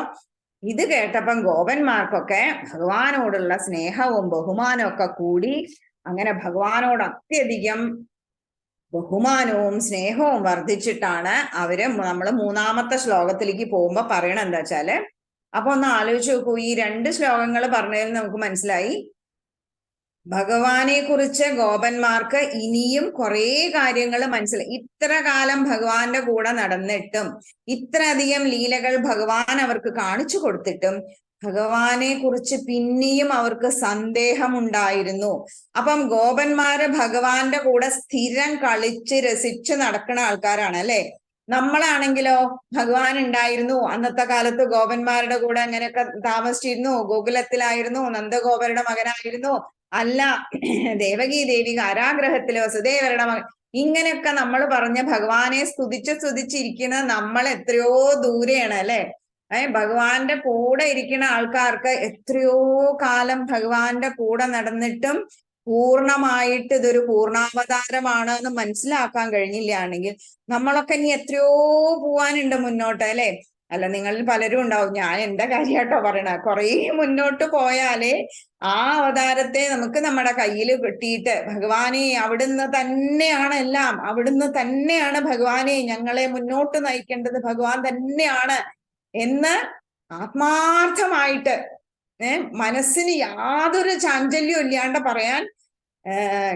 ഇത് കേട്ടപ്പം ഗോപന്മാർക്കൊക്കെ ഭഗവാനോടുള്ള സ്നേഹവും ബഹുമാനവും ഒക്കെ കൂടി, അങ്ങനെ ഭഗവാനോട് അത്യധികം ബഹുമാനവും സ്നേഹവും വർദ്ധിച്ചിട്ടാണ് അവര് നമ്മൾ മൂന്നാമത്തെ ശ്ലോകത്തിലേക്ക് പോകുമ്പോ പറയണ എന്താ വെച്ചാല്, അപ്പൊ ഒന്ന് ആലോചിച്ച് നോക്കൂ. ഈ 2 ശ്ലോകങ്ങൾ പറഞ്ഞതിൽ നമുക്ക് മനസ്സിലായി ഭഗവാനെ കുറിച്ച് ഗോപന്മാർക്ക് ഇനിയും കുറെ കാര്യങ്ങൾ മനസ്സിലായി. ഇത്ര കാലം ഭഗവാന്റെ കൂടെ നടന്നിട്ടും ഇത്രയധികം ലീലകൾ ഭഗവാൻ അവർക്ക് കാണിച്ചു കൊടുത്തിട്ടും ഭഗവാനെ കുറിച്ച് പിന്നെയും അവർക്ക് സന്ദേഹം ഉണ്ടായിരുന്നു. അപ്പം ഗോപന്മാര് ഭഗവാന്റെ കൂടെ സ്ഥിരം കളിച്ച് രസിച്ച് നടക്കുന്ന ആൾക്കാരാണ് അല്ലെ. നമ്മളാണെങ്കിലോ ഭഗവാൻ ഉണ്ടായിരുന്നു, അന്നത്തെ കാലത്ത് ഗോപന്മാരുടെ കൂടെ അങ്ങനെയൊക്കെ താമസിച്ചിരുന്നു, ഗോകുലത്തിലായിരുന്നു, നന്ദഗോപരുടെ മകനായിരുന്നു, അല്ല ദേവകീ ദേവി കാരാഗ്രഹത്തിലോ വസുദേവരുടെ മകൻ, ഇങ്ങനെയൊക്കെ നമ്മൾ പറഞ്ഞ ഭഗവാനെ സ്തുതിച്ചിരിക്കുന്ന നമ്മൾ എത്രയോ ദൂരെയാണ് അല്ലെ. ഭഗവാന്റെ കൂടെ ഇരിക്കുന്ന ആൾക്കാർക്ക് എത്രയോ കാലം ഭഗവാന്റെ കൂടെ നടന്നിട്ടും പൂർണ്ണമായിട്ട് ഇതൊരു പൂർണ്ണാവതാരമാണ് എന്ന് മനസ്സിലാക്കാൻ കഴിഞ്ഞില്ലാണെങ്കിൽ നമ്മളൊക്കെ ഇനി എത്രയോ പോവാനുണ്ട് മുന്നോട്ട് അല്ലെ. അല്ല, നിങ്ങളിൽ പലരും ഉണ്ടാവും, ഞാൻ എന്റെ കാര്യമായിട്ടോ പറയണ, കുറേ മുന്നോട്ട് പോയാലേ ആ അവതാരത്തെ നമുക്ക് നമ്മുടെ കയ്യിൽ കിട്ടിയിട്ട് ഭഗവാനെ അവിടുന്ന് തന്നെയാണ് എല്ലാം, അവിടുന്ന് തന്നെയാണ് ഭഗവാനെ ഞങ്ങളെ മുന്നോട്ട് നയിക്കേണ്ടത്, ഭഗവാൻ തന്നെയാണ് എന്ന് ആത്മാർത്ഥമായിട്ട് മനസ്സിന് യാതൊരു ചാഞ്ചല്യവും ഇല്ലാണ്ട് പറയാൻ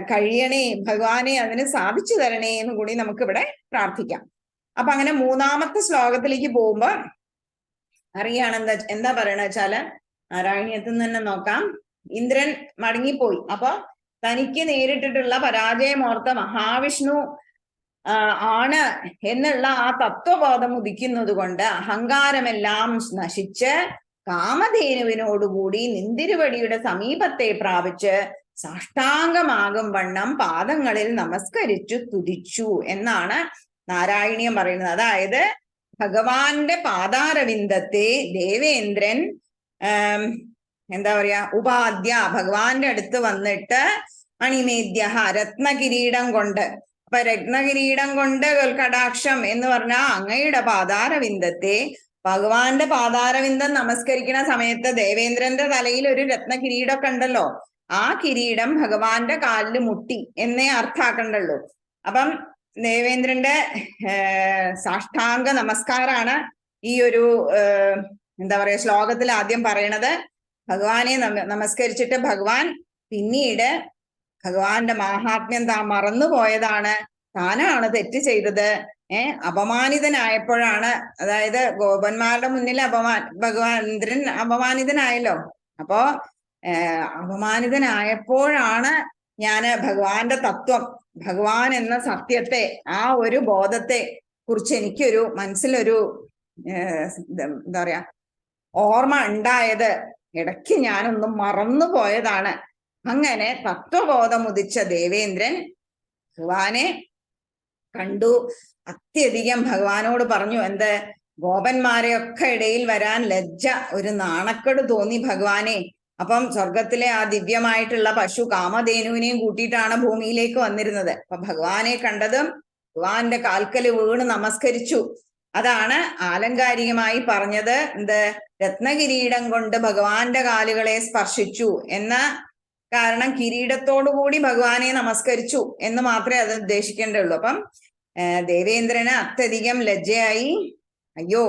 കഴിയണേ ഭഗവാനെ, അതിന് സാധിച്ചു തരണേ എന്ന് കൂടി നമുക്കിവിടെ പ്രാർത്ഥിക്കാം. അപ്പൊ അങ്ങനെ മൂന്നാമത്തെ ശ്ലോകത്തിലേക്ക് പോകുമ്പോ അറിയാണ് എന്താ പറയണ വെച്ചാല്, നാരായണീയത്തിൽ നിന്ന് തന്നെ നോക്കാം. ഇന്ദ്രൻ മടങ്ങിപ്പോയി. അപ്പൊ തനിക്ക് നേരിട്ടിട്ടുള്ള പരാജയമോർത്ത മഹാവിഷ്ണു ആണ് എന്നുള്ള ആ തത്വബോധം ഉദിക്കുന്നത് കൊണ്ട് അഹങ്കാരമെല്ലാം നശിച്ച് കാമധേനുവിനോടുകൂടി നിന്തിരുവടിയുടെ സമീപത്തെ പ്രാപിച്ച് സാഷ്ടാംഗമാകും വണ്ണം പാദങ്ങളിൽ നമസ്കരിച്ചു തുതിച്ചു എന്നാണ് നാരായണീയം പറയുന്നത്. അതായത് ഭഗവാന്റെ പാതാരവിന്ദത്തെ ദേവേന്ദ്രൻ എന്താ പറയാ ഉപാദ്യ ഭഗവാന്റെ അടുത്ത് വന്നിട്ട് മണിമേദ്യ രത്നകിരീടം കൊണ്ട്, അപ്പൊ രത്നകിരീടം കൊണ്ട് കടാക്ഷം എന്ന് പറഞ്ഞാൽ അങ്ങയുടെ പാതാരവിന്ദത്തെ, ഭഗവാന്റെ പാതാരവിന്ദം നമസ്കരിക്കുന്ന സമയത്ത് ദേവേന്ദ്രന്റെ തലയിൽ ഒരു രത്നകിരീടമൊക്കെ ഉണ്ടല്ലോ, ആ കിരീടം ഭഗവാന്റെ കാലിൽ മുട്ടി എന്നേ അർത്ഥാക്കണ്ടുള്ളൂ. അപ്പം ദേവേന്ദ്രന്റെ സാഷ്ടാംഗ നമസ്കാരാണ് ഈ ഒരു എന്താ പറയാ ശ്ലോകത്തിൽ ആദ്യം പറയണത്. ഭഗവാനെ നമസ്കരിച്ചിട്ട് ഭഗവാൻ പിന്നീട് ഭഗവാന്റെ മാഹാത്മ്യം താൻ മറന്നുപോയതാണ്, താനാണ് തെറ്റ് ചെയ്തത്, അപമാനിതനായപ്പോഴാണ്, അതായത് ഗോപന്മാരുടെ മുന്നിൽ ഭഗവാൻ ഇന്ദ്രൻ അപമാനിതനായല്ലോ, അപ്പോ അപമാനിതനായപ്പോഴാണ് ഞാന് ഭഗവാന്റെ തത്വം, ഭഗവാൻ എന്ന സത്യത്തെ, ആ ഒരു ബോധത്തെ കുറിച്ച് എനിക്കൊരു മനസ്സിലൊരു എന്താ പറയാ ഓർമ്മ ഉണ്ടായത്, ഇടയ്ക്ക് ഞാനൊന്ന് മറന്നു പോയതാണ്. അങ്ങനെ തത്വബോധം ഉദിച്ച ദേവേന്ദ്രൻ ഭഗവാനെ കണ്ടു. അത്യധികം ഭഗവാനോട് പറഞ്ഞു, എന്ത് ഗോപന്മാരെയൊക്കെ ഇടയിൽ വരാൻ ലജ്ജ, ഒരു നാണക്കേട് തോന്നി ഭഗവാനെ. അപ്പം സ്വർഗത്തിലെ ആ ദിവ്യമായിട്ടുള്ള പശു കാമധേനുവിനെയും കൂട്ടിയിട്ടാണ് ഭൂമിയിലേക്ക് വന്നിരുന്നത്. അപ്പൊ ഭഗവാനെ കണ്ടതും ഭഗവാന്റെ കാൽക്കല് വീണ് നമസ്കരിച്ചു. അതാണ് ആലങ്കാരികമായി പറഞ്ഞത്, എന്ത് രത്നകിരീടം കൊണ്ട് ഭഗവാന്റെ കാലുകളെ സ്പർശിച്ചു എന്ന കാരണം കിരീടത്തോടുകൂടി ഭഗവാനെ നമസ്കരിച്ചു എന്ന് മാത്രമേ അത് ഉദ്ദേശിക്കേണ്ടുള്ളൂ. അപ്പം ദേവേന്ദ്രന് അത്യധികം ലജ്ജയായി. അയ്യോ,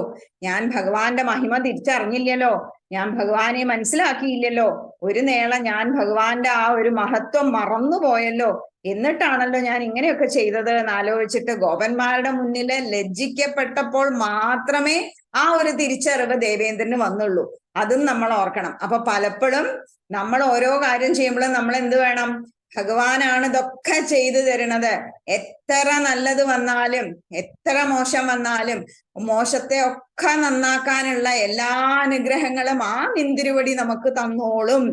ഞാൻ ഭഗവാന്റെ മഹിമ തിരിച്ചറിഞ്ഞില്ലല്ലോ, ഞാൻ ഭഗവാനെ മനസ്സിലാക്കിയില്ലല്ലോ, ഒരു നേളം ഞാൻ ഭഗവാന്റെ ആ ഒരു മഹത്വം മറന്നുപോയല്ലോ, എന്നിട്ടാണല്ലോ ഞാൻ ഇങ്ങനെയൊക്കെ ചെയ്തത് എന്നാലോചിച്ചിട്ട് ഗോപന്മാരുടെ മുന്നില് ലജ്ജിക്കപ്പെട്ടപ്പോൾ മാത്രമേ ആ ഒരു തിരിച്ചറിവ് ദേവേന്ദ്രന് വന്നുള്ളൂ. അതും നമ്മൾ ഓർക്കണം. അപ്പൊ പലപ്പോഴും നമ്മൾ ഓരോ കാര്യം ചെയ്യുമ്പോഴും നമ്മൾ എന്ത് വേണം, ഭഗവാനാണ് ഇതൊക്കെ ചെയ്തു തരുന്നത്. എത്ര നല്ലത് വന്നാലും എത്ര മോശം വന്നാലും മോശത്തെ ഒക്കെ നന്നാക്കാനുള്ള എല്ലാ അനുഗ്രഹങ്ങളും ആ നിന്തിരുവടി നമുക്ക് തന്നോളും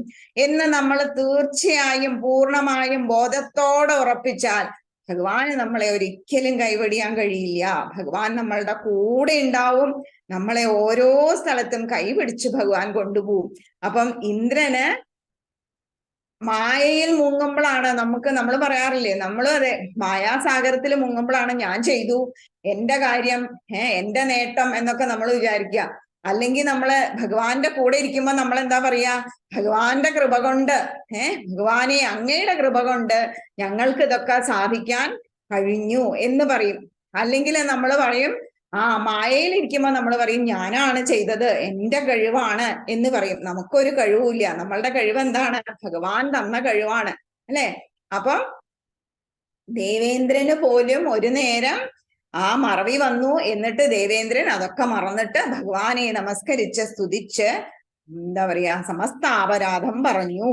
എന്ന് നമ്മൾ തീർച്ചയായും പൂർണ്ണമായും ബോധത്തോടെ ഉറപ്പിച്ചാൽ ഭഗവാന് നമ്മളെ ഒരിക്കലും കൈവടിയാൻ കഴിയില്ല. ഭഗവാൻ നമ്മളുടെ കൂടെ ഉണ്ടാവും, നമ്മളെ ഓരോ സ്ഥലത്തും കൈപിടിച്ച് ഭഗവാൻ കൊണ്ടുപോകും. അപ്പം ഇന്ദ്രന് മായയിൽ മുങ്ങുമ്പോഴാണ് നമ്മൾ പറയാറില്ലേ, നമ്മളും അതെ, മായാസാഗരത്തിൽ മുങ്ങുമ്പോഴാണ് ഞാൻ ചെയ്തു, എന്റെ കാര്യം, എന്റെ നേട്ടം എന്നൊക്കെ നമ്മൾ വിചാരിക്കുക. അല്ലെങ്കിൽ നമ്മള് ഭഗവാന്റെ കൂടെ ഇരിക്കുമ്പോ നമ്മൾ എന്താ പറയാ, ഭഗവാന്റെ കൃപ കൊണ്ട്, ഭഗവാനെ അങ്ങയുടെ കൃപ കൊണ്ട് ഞങ്ങൾക്ക് ഇതൊക്കെ സാധിക്കാൻ കഴിഞ്ഞു എന്ന് പറയും. അല്ലെങ്കിൽ നമ്മൾ പറയും, മായയിൽ ഇരിക്കുമ്പോ നമ്മൾ പറയും ഞാനാണ് ചെയ്തത്, എന്റെ കഴിവാണ് എന്ന് പറയും. നമുക്കൊരു കഴിവില്ല, നമ്മളുടെ കഴിവ് എന്താണ്, ഭഗവാൻ തന്ന കഴിവാണ്, അല്ലെ? അപ്പം ദേവേന്ദ്രന് പോലും ഒരു നേരം ആ മറവി വന്നു. എന്നിട്ട് ദേവേന്ദ്രൻ അതൊക്കെ മറന്നിട്ട് ഭഗവാനെ നമസ്കരിച്ച് സ്തുതിച്ച് എന്താ പറയാ സമസ്താപരാധം പറഞ്ഞു.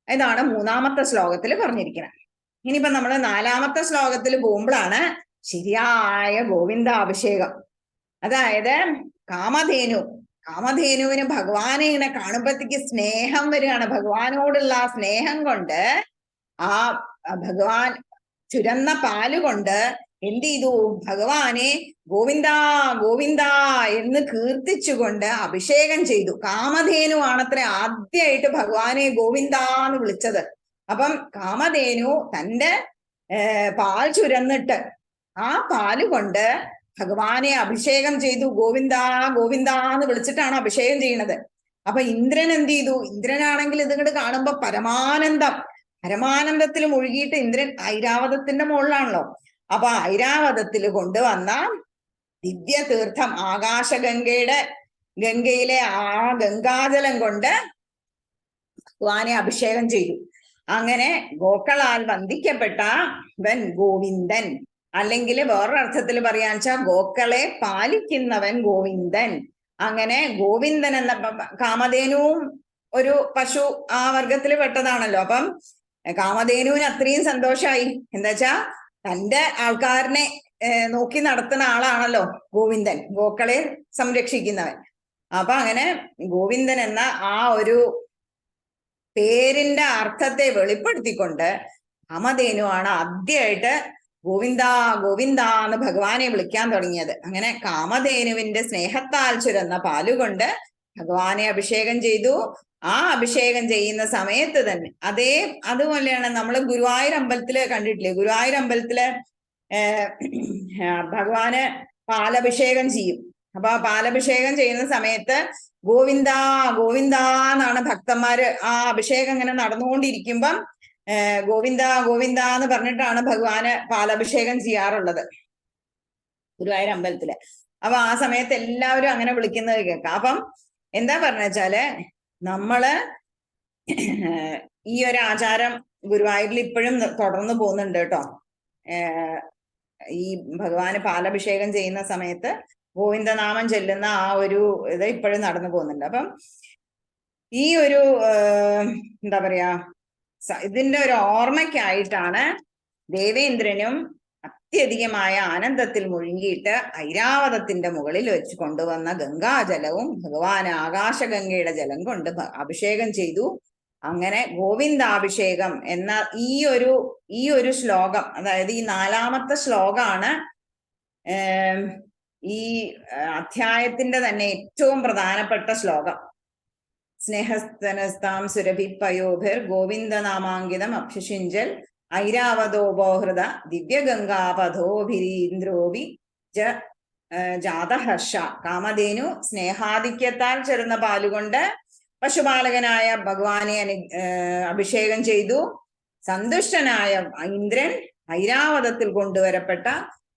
ഇതാണ് 3-ാമത്തെ ശ്ലോകത്തിൽ പറഞ്ഞിരിക്കുന്നത്. ഇനിയിപ്പോ നമ്മൾ 4-ാമത്തെ ശ്ലോകത്തിൽ പോകുമ്പോഴാണ് ശരിയായ ഗോവിന്ദാഭിഷേകം. അതായത് കാമധേനുവിന് ഭഗവാനെ ഇങ്ങനെ കാണുമ്പോഴത്തേക്ക് സ്നേഹം വരികയാണ്. ഭഗവാനോടുള്ള ആ സ്നേഹം കൊണ്ട് ആ ഭഗവാൻ ചുരന്ന പാലുകൊണ്ട് എന്ത് ചെയ്തു, ഭഗവാനെ ഗോവിന്ദ ഗോവിന്ദ എന്ന് കീർത്തിച്ചുകൊണ്ട് അഭിഷേകം ചെയ്തു. കാമധേനു ആണത്രേ ആദ്യമായിട്ട് ഭഗവാനെ ഗോവിന്ദ എന്ന് വിളിച്ചത്. അപ്പം കാമധേനു തന്റെ പാൽ ചുരന്നിട്ട് ആ പാല് കൊണ്ട് ഭഗവാനെ അഭിഷേകം ചെയ്തു. ഗോവിന്ദ ഗോവിന്ദ എന്ന് വിളിച്ചിട്ടാണ് അഭിഷേകം ചെയ്യുന്നത്. അപ്പൊ ഇന്ദ്രൻ എന്ത് ചെയ്തു, ഇന്ദ്രനാണെങ്കിൽ ഇതിങ്ങോട്ട് കാണുമ്പോ പരമാനന്ദത്തിൽ മുഴുകിയിട്ട് ഇന്ദ്രൻ ഐരാവതത്തിന്റെ മുകളിലാണല്ലോ. അപ്പൊ ഐരാവതത്തിൽ കൊണ്ടുവന്ന ദിവ്യ തീർത്ഥം ഗംഗയിലെ ആ ഗംഗാജലം കൊണ്ട് ഭഗവാനെ അഭിഷേകം ചെയ്തു. അങ്ങനെ ഗോക്കളാൽ വന്ദിക്കപ്പെട്ട വൻ ഗോവിന്ദൻ, അല്ലെങ്കിൽ വേറൊരർത്ഥത്തിൽ പറയാന്ന് വെച്ചാൽ ഗോക്കളെ പാലിക്കുന്നവൻ ഗോവിന്ദൻ. അങ്ങനെ ഗോവിന്ദൻ എന്ന കാമധേനുവും ഒരു പശു ആ വർഗത്തിൽ പെട്ടതാണല്ലോ. അപ്പം കാമധേനുവിന് അത്രയും സന്തോഷമായി. എന്താ വെച്ചാ തന്റെ ആൾക്കാരനെ നോക്കി നടത്തുന്ന ആളാണല്ലോ ഗോവിന്ദൻ, ഗോക്കളെ സംരക്ഷിക്കുന്നവൻ. അപ്പൊ അങ്ങനെ ഗോവിന്ദൻ എന്ന ആ ഒരു പേരിന്റെ അർത്ഥത്തെ വെളിപ്പെടുത്തിക്കൊണ്ട് കാമധേനുവാണ് ആദ്യമായിട്ട് ഗോവിന്ദ ഗോവിന്ദ എന്ന് ഭഗവാനെ വിളിക്കാൻ തുടങ്ങിയത്. അങ്ങനെ കാമധേനുവിന്റെ സ്നേഹത്താൽ ചുരന്ന പാലുകൊണ്ട് ഭഗവാനെ അഭിഷേകം ചെയ്തു. ആ അഭിഷേകം ചെയ്യുന്ന സമയത്ത് തന്നെ അതുപോലെയാണ് നമ്മൾ ഗുരുവായൂർ അമ്പലത്തില് കണ്ടിട്ടില്ലേ? ഗുരുവായൂർ അമ്പലത്തില് ഭഗവാന് പാലഭിഷേകം ചെയ്യും. അപ്പൊ ആ പാലഭിഷേകം ചെയ്യുന്ന സമയത്ത് ഗോവിന്ദ ഗോവിന്ദ എന്നാണ് ഭക്തന്മാര് ആ അഭിഷേകം ഇങ്ങനെ നടന്നുകൊണ്ടിരിക്കുമ്പം ഗോവിന്ദ ഗോവിന്ദ എന്ന് പറഞ്ഞിട്ടാണ് ഭഗവാന് പാലഭിഷേകം ചെയ്യാറുള്ളത് ഗുരുവായൂർ അമ്പലത്തില്. അപ്പൊ ആ സമയത്ത് എല്ലാവരും അങ്ങനെ വിളിക്കുന്നത് കേൾക്കാം. അപ്പം എന്താ പറഞ്ഞാല് നമ്മള് ഈ ഒരു ആചാരം ഗുരുവായൂരിൽ ഇപ്പോഴും തുടർന്ന് പോകുന്നുണ്ട് കേട്ടോ. ഈ ഭഗവാന് പാലഭിഷേകം ചെയ്യുന്ന സമയത്ത് ഗോവിന്ദനാമം ചൊല്ലുന്ന ആ ഒരു ഇത് ഇപ്പോഴും നടന്നു പോകുന്നുണ്ട്. അപ്പം ഈ ഒരു എന്താ പറയാ, ഇതിന്റെ ഒരു ഓർമ്മയ്ക്കായിട്ടാണ് ദേവേന്ദ്രനും അത്യധികമായ ആനന്ദത്തിൽ മുഴുകിയിട്ട് ഐരാവതത്തിന്റെ മുകളിൽ വെച്ച് കൊണ്ടുവന്ന ഗംഗാജലവും ഭഗവാൻ ആകാശഗംഗയുടെ ജലം കൊണ്ട് അഭിഷേകം ചെയ്തു. അങ്ങനെ ഗോവിന്ദാഭിഷേകം എന്ന ഈ ഒരു ശ്ലോകം, അതായത് ഈ 4ാമത്തെ ശ്ലോകമാണ് ഈ അധ്യായത്തിന്റെ തന്നെ ഏറ്റവും പ്രധാനപ്പെട്ട ശ്ലോകം. സ്നേഹസ്തനസ്താം സുരഭി പയോഭിർ ഗോവിന്ദനാമാങ്കിതം അഭ്യഷിഞ്ചൽ ഐരാവതോപോഹൃത ദിവ്യഗംഗാപഥോഭിരീന്ദ്രോവി ജാതഹർഷ. കാമധേനു സ്നേഹാധിക്യത്താൽ ചെറുന്ന പാലുകൊണ്ട് പശുപാലകനായ ഭഗവാനെ അഭിഷേകം ചെയ്തു. സന്തുഷ്ടനായ ഇന്ദ്രൻ ഐരാവതത്തിൽ കൊണ്ടുവരപ്പെട്ട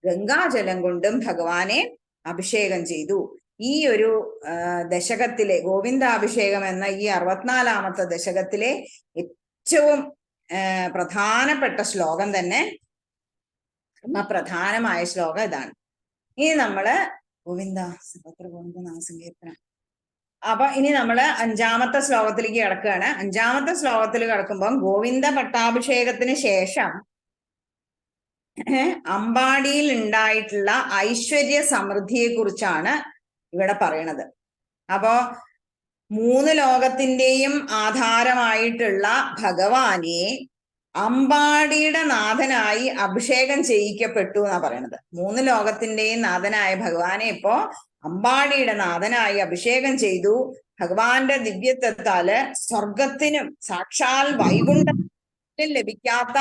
ഗംഗാജലം കൊണ്ടും ഭഗവാനെ അഭിഷേകം ചെയ്തു. ഈ ഒരു ദശകത്തിലെ ഗോവിന്ദാഭിഷേകം എന്ന ഈ 64ാമത്തെ ദശകത്തിലെ ഏറ്റവും പ്രധാനപ്പെട്ട ശ്ലോകം തന്നെ, പ്രധാനമായ ശ്ലോകം ഇതാണ്. ഇനി നമ്മള് ഗോവിന്ദ സർവത്ര ഗോവിന്ദ നാമസങ്കീർത്തനം. അപ്പൊ ഇനി നമ്മള് 5ാമത്തെ ശ്ലോകത്തിലേക്ക് കിടക്കുകയാണ്. 5ാമത്തെ ശ്ലോകത്തിൽ കിടക്കുമ്പോൾ ഗോവിന്ദ പട്ടാഭിഷേകത്തിന് ശേഷം അമ്പാടിയിൽ ഉണ്ടായിട്ടുള്ള ഐശ്വര്യ സമൃദ്ധിയെ കുറിച്ചാണ് ഇവിടെ പറയണത്. അപ്പോ 3 ലോകത്തിന്റെയും ആധാരമായിട്ടുള്ള ഭഗവാനെ അമ്പാടിയുടെ നാഥനായി അഭിഷേകം ചെയ്യിക്കപ്പെട്ടു എന്നാ പറയണത്. 3 ലോകത്തിന്റെയും നാഥനായ ഭഗവാനെ ഇപ്പോ അമ്പാടിയുടെ നാഥനായി അഭിഷേകം ചെയ്തു. ഭഗവാന്റെ ദിവ്യത്വത്താല് സ്വർഗത്തിനും സാക്ഷാൽ വൈകുണ്ഠത്തിനും ലഭിക്കാത്ത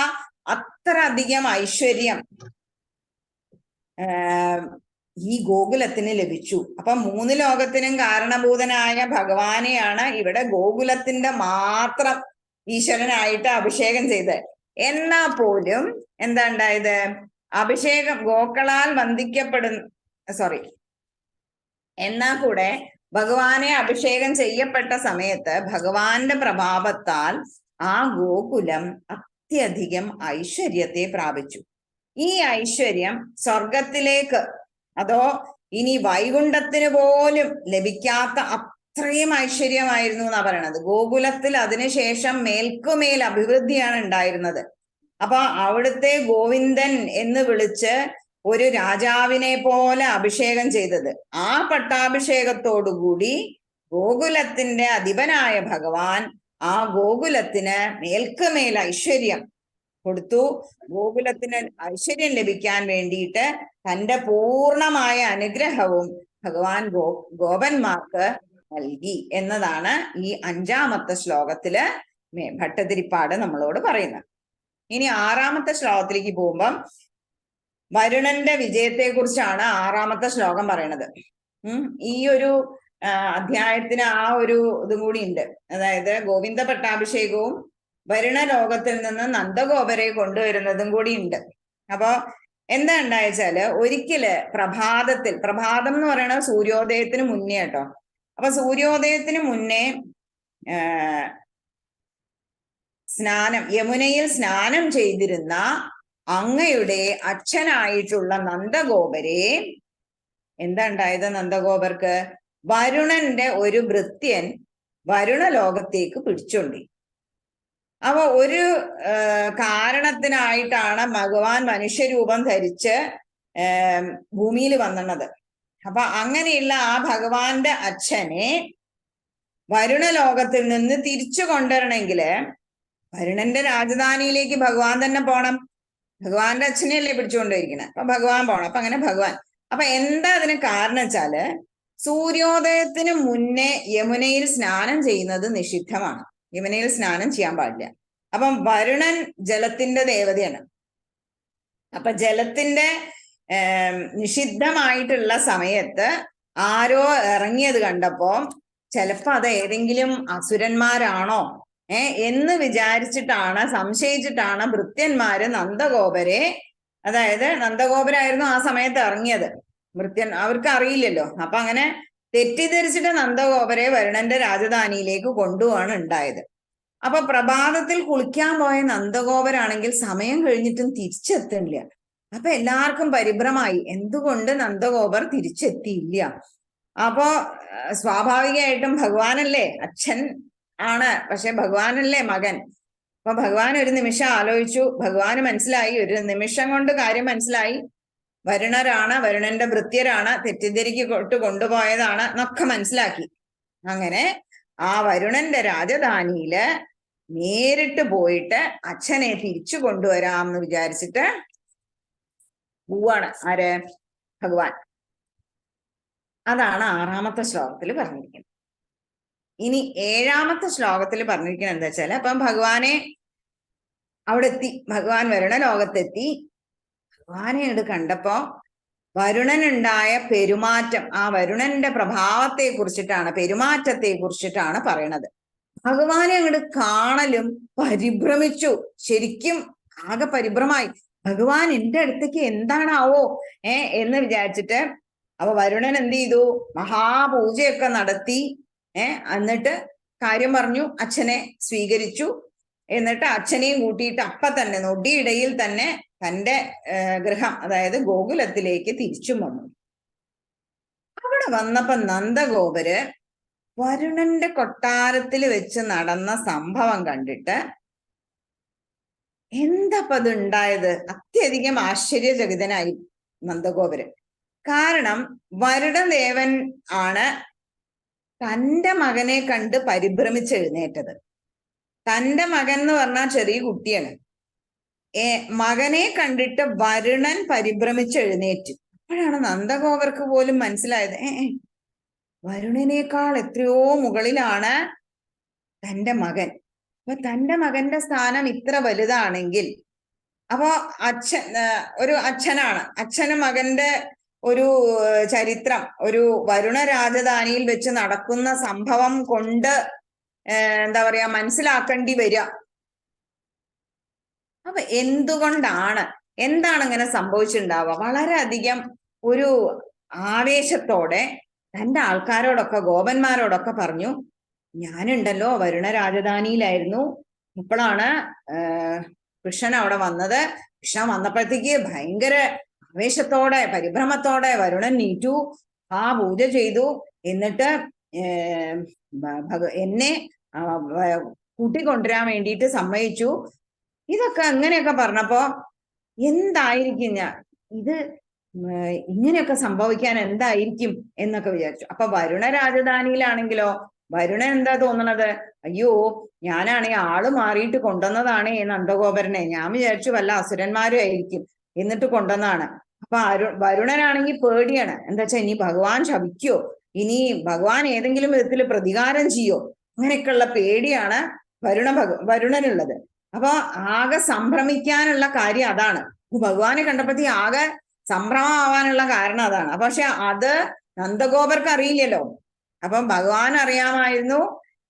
അത്ര അധികം ഐശ്വര്യം ഈ ഗോകുലത്തിന് ലഭിച്ചു. അപ്പൊ 3 ലോകത്തിനും കാരണഭൂതനായ ഭഗവാനെയാണ് ഇവിടെ ഗോകുലത്തിന്റെ മാത്രം ഈശ്വരനായിട്ട് അഭിഷേകം ചെയ്തത്. എന്നാ പോലും എന്താ ഉണ്ടായത്? അഭിഷേകം ഗോക്കളാൽ എന്നാ കൂടെ ഭഗവാനെ അഭിഷേകം ചെയ്യപ്പെട്ട സമയത്ത് ഭഗവാന്റെ പ്രഭാവത്താൽ ആ ഗോകുലം അത്യധികം ഐശ്വര്യത്തെ പ്രാപിച്ചു. ഈ ഐശ്വര്യം സ്വർഗത്തിലേക്ക് അതോ ഇനി വൈകുണ്ഠത്തിന് പോലും ലഭിക്കാത്ത അത്രയും ഐശ്വര്യമായിരുന്നു എന്നാ പറയണത്. ഗോകുലത്തിൽ അതിനുശേഷം മേൽക്കുമേൽ അഭിവൃദ്ധിയാണ് ഉണ്ടായിരുന്നത്. അപ്പൊ അവിടുത്തെ ഗോവിന്ദൻ എന്ന് വിളിച്ച് ഒരു രാജാവിനെ പോലെ അഭിഷേകം ചെയ്തത്. ആ പട്ടാഭിഷേകത്തോടുകൂടി ഗോകുലത്തിന്റെ അധിപനായ ഭഗവാൻ ആ ഗോകുലത്തിന് മേൽക്കുമേൽ ഐശ്വര്യം കൊടുത്തു. ഗോകുലത്തിന് ഐശ്വര്യം ലഭിക്കാൻ വേണ്ടിയിട്ട് തന്റെ പൂർണമായ അനുഗ്രഹവും ഭഗവാൻ ഗോപന്മാർക്ക് നൽകി എന്നതാണ് ഈ 5ാമത്തെ ശ്ലോകത്തില് ഭട്ടതിരിപ്പാട് നമ്മളോട് പറയുന്നത്. ഇനി 6ാമത്തെ ശ്ലോകത്തിലേക്ക് പോകുമ്പം വരുണന്റെ വിജയത്തെ കുറിച്ചാണ് 6ാമത്തെ ശ്ലോകം പറയണത്. ഈ ഒരു അധ്യായത്തിന് ആ ഒരു ഇതും കൂടി ഉണ്ട്. അതായത് ഗോവിന്ദ പട്ടാഭിഷേകവും വരുണ ലോകത്തിൽ നിന്ന് നന്ദഗോപരെ കൊണ്ടുവരുന്നതും കൂടി ഉണ്ട്. അപ്പൊ എന്താ ഉണ്ടായെച്ചാല് ഒരിക്കല് പ്രഭാതം എന്ന് പറയുന്നത് സൂര്യോദയത്തിന് മുന്നേ കേട്ടോ. അപ്പൊ സൂര്യോദയത്തിന് മുന്നേ യമുനയിൽ സ്നാനം ചെയ്തിരുന്ന അങ്ങയുടെ അച്ഛനായിട്ടുള്ള നന്ദഗോപരെ എന്താ ഉണ്ടായത്? നന്ദഗോപർക്ക് വരുണന്റെ ഒരു ഭൃത്യൻ വരുണ ലോകത്തേക്ക് പിടിച്ചോണ്ടി. അപ്പൊ ഒരു കാരണത്തിനായിട്ടാണ് ഭഗവാൻ മനുഷ്യരൂപം ധരിച്ച് ഭൂമിയിൽ വന്നത്. അപ്പൊ അങ്ങനെയുള്ള ആ ഭഗവാന്റെ അച്ഛനെ വരുണ ലോകത്തിൽ നിന്ന് തിരിച്ചു കൊണ്ടുവരണമെങ്കില് വരുണന്റെ രാജധാനിയിലേക്ക് ഭഗവാൻ തന്നെ പോണം. ഭഗവാന്റെ അച്ഛനെയല്ലേ പിടിച്ചുകൊണ്ടിരിക്കണേ. അപ്പൊ ഭഗവാൻ പോണം. അപ്പൊ അങ്ങനെ ഭഗവാൻ. അപ്പൊ എന്താ അതിന് കാരണം വെച്ചാല് സൂര്യോദയത്തിന് മുന്നേ യമുനയിൽ സ്നാനം ചെയ്യുന്നത് നിഷിദ്ധമാണ്. യമുനയിൽ സ്നാനം ചെയ്യാൻ പാടില്ല. അപ്പം വരുണൻ ജലത്തിന്റെ ദേവതയാണ്. അപ്പൊ ജലത്തിന്റെ നിഷിദ്ധമായിട്ടുള്ള സമയത്ത് ആരോ ഇറങ്ങിയത് കണ്ടപ്പോ ചിലപ്പോ അത് ഏതെങ്കിലും അസുരന്മാരാണോ എന്ന് വിചാരിച്ചിട്ടാണ്, സംശയിച്ചിട്ടാണ് ഭൃത്യന്മാര് നന്ദഗോപരെ, അതായത് നന്ദഗോപരായിരുന്നു ആ സമയത്ത് ഇറങ്ങിയത്. ഭൃത്യൻ അവർക്ക് അറിയില്ലല്ലോ. അപ്പൊ അങ്ങനെ തെറ്റിദ്ധരിച്ചിട്ട് നന്ദഗോപരെ വരുണന്റെ രാജധാനിയിലേക്ക് കൊണ്ടുപോവാണ് ഉണ്ടായത്. അപ്പൊ പ്രഭാതത്തിൽ കുളിക്കാൻ പോയ നന്ദഗോപരാണെങ്കിൽ സമയം കഴിഞ്ഞിട്ടും തിരിച്ചെത്തില്ല. അപ്പൊ എല്ലാവർക്കും പരിഭ്രമായി, എന്തുകൊണ്ട് നന്ദഗോപർ തിരിച്ചെത്തിയില്ല. അപ്പോ സ്വാഭാവികമായിട്ടും ഭഗവാനല്ലേ അച്ഛൻ ആണ്, പക്ഷെ ഭഗവാനല്ലേ മകൻ. അപ്പൊ ഭഗവാൻ ഒരു നിമിഷം ആലോചിച്ചു. ഭഗവാന് മനസ്സിലായി, ഒരു നിമിഷം കൊണ്ട് കാര്യം മനസ്സിലായി. വരുണരാണ്, വരുണന്റെ ഭൃത്യരാണ്, തെറ്റിദ്ധരിക്കോട്ട് കൊണ്ടുപോയതാണ് എന്നൊക്കെ മനസ്സിലാക്കി. അങ്ങനെ ആ വരുണന്റെ രാജധാനിയില് നേരിട്ട് പോയിട്ട് അച്ഛനെ തിരിച്ചു കൊണ്ടുവരാം എന്ന് വിചാരിച്ചിട്ട് പോവാണ്. ആര്? ഭഗവാൻ. അതാണ് 6ാമത്തെ ശ്ലോകത്തിൽ പറഞ്ഞിരിക്കുന്നത്. ഇനി 7ാമത്തെ ശ്ലോകത്തിൽ പറഞ്ഞിരിക്കുന്നത് എന്താ വെച്ചാല്, അപ്പം ഭഗവാനെ അവിടെ എത്തി, ഭഗവാൻ വരുണ ലോകത്തെത്തി. ഭഗവാനെ അങ്ങോട്ട് കണ്ടപ്പോ വരുണനുണ്ടായ പെരുമാറ്റം, ആ വരുണന്റെ പ്രഭാവത്തെ കുറിച്ചിട്ടാണ്, പെരുമാറ്റത്തെ കുറിച്ചിട്ടാണ് പറയണത്. ഭഗവാനെ അങ്ങോട്ട് കാണലും പരിഭ്രമിച്ചു. ശരിക്കും ആകെ പരിഭ്രമായി. ഭഗവാൻ എന്റെ അടുത്തേക്ക് എന്താണാവോ എന്ന് വിചാരിച്ചിട്ട് അപ്പൊ വരുണൻ എന്ത് ചെയ്തു? മഹാപൂജയൊക്കെ നടത്തി. എന്നിട്ട് കാര്യം പറഞ്ഞു, അച്ഛനെ സ്വീകരിച്ചു. എന്നിട്ട് അച്ഛനെയും കൂട്ടിയിട്ട് അപ്പൊ തന്നെ നൊടിയിടയിൽ തന്നെ തന്റെ ഗൃഹം, അതായത് ഗോകുലത്തിലേക്ക് തിരിച്ചും വന്നു. അവിടെ വന്നപ്പോ നന്ദഗോപര് വരുണന്റെ കൊട്ടാരത്തിൽ വെച്ച് നടന്ന സംഭവം കണ്ടിട്ട് എന്താപ്പ അത് ഉണ്ടായത്? അത്യധികം ആശ്ചര്യചകിതനായി നന്ദഗോപര്. കാരണം വരുണദേവൻ ആണ് തന്റെ മകനെ കണ്ട് പരിഭ്രമിച്ചെഴുന്നേറ്റത്. തന്റെ മകൻ എന്ന് പറഞ്ഞാൽ ചെറിയ കുട്ടിയാണ്. മകനെ കണ്ടിട്ട് വരുണൻ പരിഭ്രമിച്ചെഴുന്നേറ്റു. അപ്പോഴാണ് നന്ദഗോപർക്ക് പോലും മനസ്സിലായത്, വരുണനേക്കാൾ എത്രയോ മുകളിലാണ് തന്റെ മകൻ. അപ്പൊ തന്റെ മകന്റെ സ്ഥാനം ഇത്ര വലുതാണെങ്കിൽ അപ്പോ ഒരു അച്ഛനാണ്, അച്ഛന് മകന്റെ ഒരു ചരിത്രം ഒരു വരുണ രാജധാനിയിൽ വെച്ച് നടക്കുന്ന സംഭവം കൊണ്ട് എന്താ പറയാ മനസ്സിലാക്കേണ്ടി വരിക. അപ്പൊ എന്താണ് ഇങ്ങനെ സംഭവിച്ചിട്ടുണ്ടാവുക? വളരെയധികം ഒരു ആവേശത്തോടെ തന്റെ ആൾക്കാരോടൊക്കെ, ഗോപന്മാരോടൊക്കെ പറഞ്ഞു, ഞാനുണ്ടല്ലോ വരുണ രാജധാനിയിലായിരുന്നു. ഇപ്പോഴാണ് കൃഷ്ണൻ അവിടെ വന്നത്. കൃഷ്ണൻ വന്നപ്പോഴത്തേക്ക് ഭയങ്കര ആവേശത്തോടെ പരിഭ്രമത്തോടെ വരുണൻ നീറ്റു, ആ പൂജ ചെയ്തു. എന്നിട്ട് എന്നെ കൂട്ടിക്കൊണ്ടുവരാൻ വേണ്ടിയിട്ട് സമ്മതിച്ചു. ഇതൊക്കെ അങ്ങനെയൊക്കെ പറഞ്ഞപ്പോ എന്തായിരിക്കും ഇത് ഇങ്ങനെയൊക്കെ സംഭവിക്കാൻ എന്തായിരിക്കും എന്നൊക്കെ വിചാരിച്ചു. അപ്പൊ വരുണ രാജധാനിയിലാണെങ്കിലോ വരുണൻ എന്താ തോന്നണത്? അയ്യോ, ഞാനാണെങ്കിൽ ആള് മാറിയിട്ട് കൊണ്ടുവന്നതാണ് നന്ദഗോപരനെ. ഞാൻ വിചാരിച്ചു വല്ല അസുരന്മാരും ആയിരിക്കും എന്നിട്ട് കൊണ്ടുവന്നതാണ്. അപ്പൊ വരുണനാണെങ്കിൽ പേടിയാണ്. എന്താ വെച്ചാൽ ഇനി ഭഗവാൻ ശപിക്കോ, ഇനി ഭഗവാൻ ഏതെങ്കിലും വിധത്തിൽ പ്രതികാരം ചെയ്യോ, അങ്ങനെയൊക്കെയുള്ള പേടിയാണ് വരുണനുള്ളത്. അപ്പൊ ആകെ സംഭ്രമിക്കാനുള്ള കാര്യം അതാണ്. ഭഗവാനെ കണ്ടപ്പോഴത്തേക്ക് ആകെ സംഭ്രമമാവാനുള്ള കാരണം അതാണ്. പക്ഷെ അത് നന്ദഗോപർക്ക് അറിയില്ലല്ലോ. അപ്പം ഭഗവാൻ അറിയാമായിരുന്നു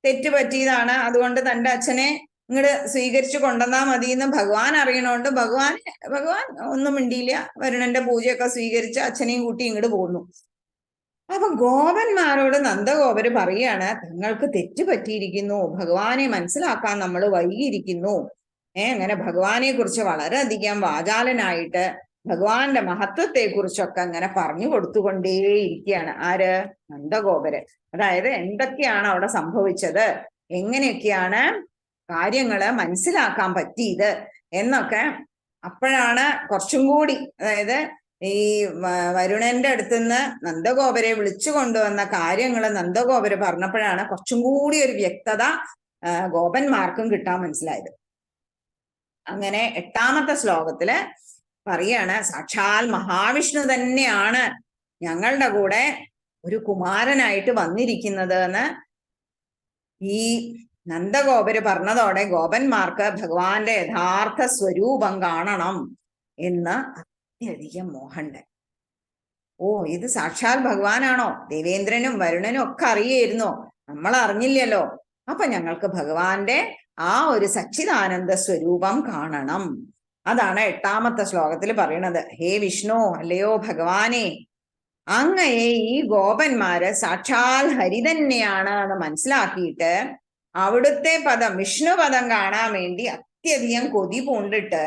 തെറ്റ് പറ്റിയതാണ്, അതുകൊണ്ട് തന്റെ അച്ഛനെ ഇങ്ങോട്ട് സ്വീകരിച്ചു കൊണ്ടുവന്നാൽ മതി എന്ന് ഭഗവാൻ അറിയണോണ്ട് ഭഗവാൻ ഒന്നും മിണ്ടിയില്ല. വരുണന്റെ പൂജയൊക്കെ സ്വീകരിച്ച് അച്ഛനെയും കൂട്ടി ഇങ്ങോട്ട് പോന്നു. അപ്പൊ ഗോപന്മാരോട് നന്ദഗോപര് പറയാണ്, തങ്ങൾക്ക് തെറ്റ് പറ്റിയിരിക്കുന്നു, ഭഗവാനെ മനസ്സിലാക്കാൻ നമ്മൾ വൈകിയിരിക്കുന്നു. അങ്ങനെ ഭഗവാനെ കുറിച്ച് വളരെയധികം വാചാലനായിട്ട് ഭഗവാന്റെ മഹത്വത്തെ കുറിച്ചൊക്കെ അങ്ങനെ പറഞ്ഞു കൊടുത്തുകൊണ്ടേയിരിക്കുകയാണ്. ആര്? നന്ദഗോപര്. അതായത് എന്തൊക്കെയാണ് അവിടെ സംഭവിച്ചത്, എങ്ങനെയൊക്കെയാണ് കാര്യങ്ങള് മനസ്സിലാക്കാൻ പറ്റിയത് എന്നൊക്കെ. അപ്പോഴാണ് കുറച്ചും കൂടി, അതായത് ഈ വരുണന്റെ അടുത്തുനിന്ന് നന്ദഗോപരെ വിളിച്ചു കൊണ്ടുവന്ന കാര്യങ്ങള് നന്ദഗോപര് പറഞ്ഞപ്പോഴാണ് കുറച്ചും കൂടി ഒരു വ്യക്തത ഗോപന്മാർക്കും കിട്ടാൻ മനസ്സിലായത്. അങ്ങനെ 8ാമത്തെ ശ്ലോകത്തില് പറയാണ് സാക്ഷാൽ മഹാവിഷ്ണു തന്നെയാണ് ഞങ്ങളുടെ കൂടെ ഒരു കുമാരനായിട്ട് വന്നിരിക്കുന്നത് എന്ന് ഈ നന്ദഗോപര് പറഞ്ഞതോടെ ഗോപന്മാർക്ക് ഭഗവാന്റെ യഥാർത്ഥ സ്വരൂപം കാണണം എന്ന് അത്യധികം മോഹമുണ്ട്. ഓ, ഇത് സാക്ഷാൽ ഭഗവാനാണോ? ദേവേന്ദ്രനും വരുണനും ഒക്കെ അറിയായിരുന്നോ? നമ്മൾ അറിഞ്ഞില്ലല്ലോ. അപ്പൊ ഞങ്ങൾക്ക് ഭഗവാന്റെ ആ ഒരു സച്ചിദാനന്ദ സ്വരൂപം കാണണം. അതാണ് 8ാമത്തെ ശ്ലോകത്തിൽ പറയണത്. ഹേ വിഷ്ണു, അല്ലയോ ഭഗവാനെ, അങ്ങയെ ഈ ഗോപന്മാര് സാക്ഷാൽ ഹരി തന്നെയാണ് എന്ന് മനസ്സിലാക്കിയിട്ട് അവിടുത്തെ പദം, വിഷ്ണു പദം കാണാൻ വേണ്ടി അത്യധികം കൊതി പൂണ്ടിട്ട്,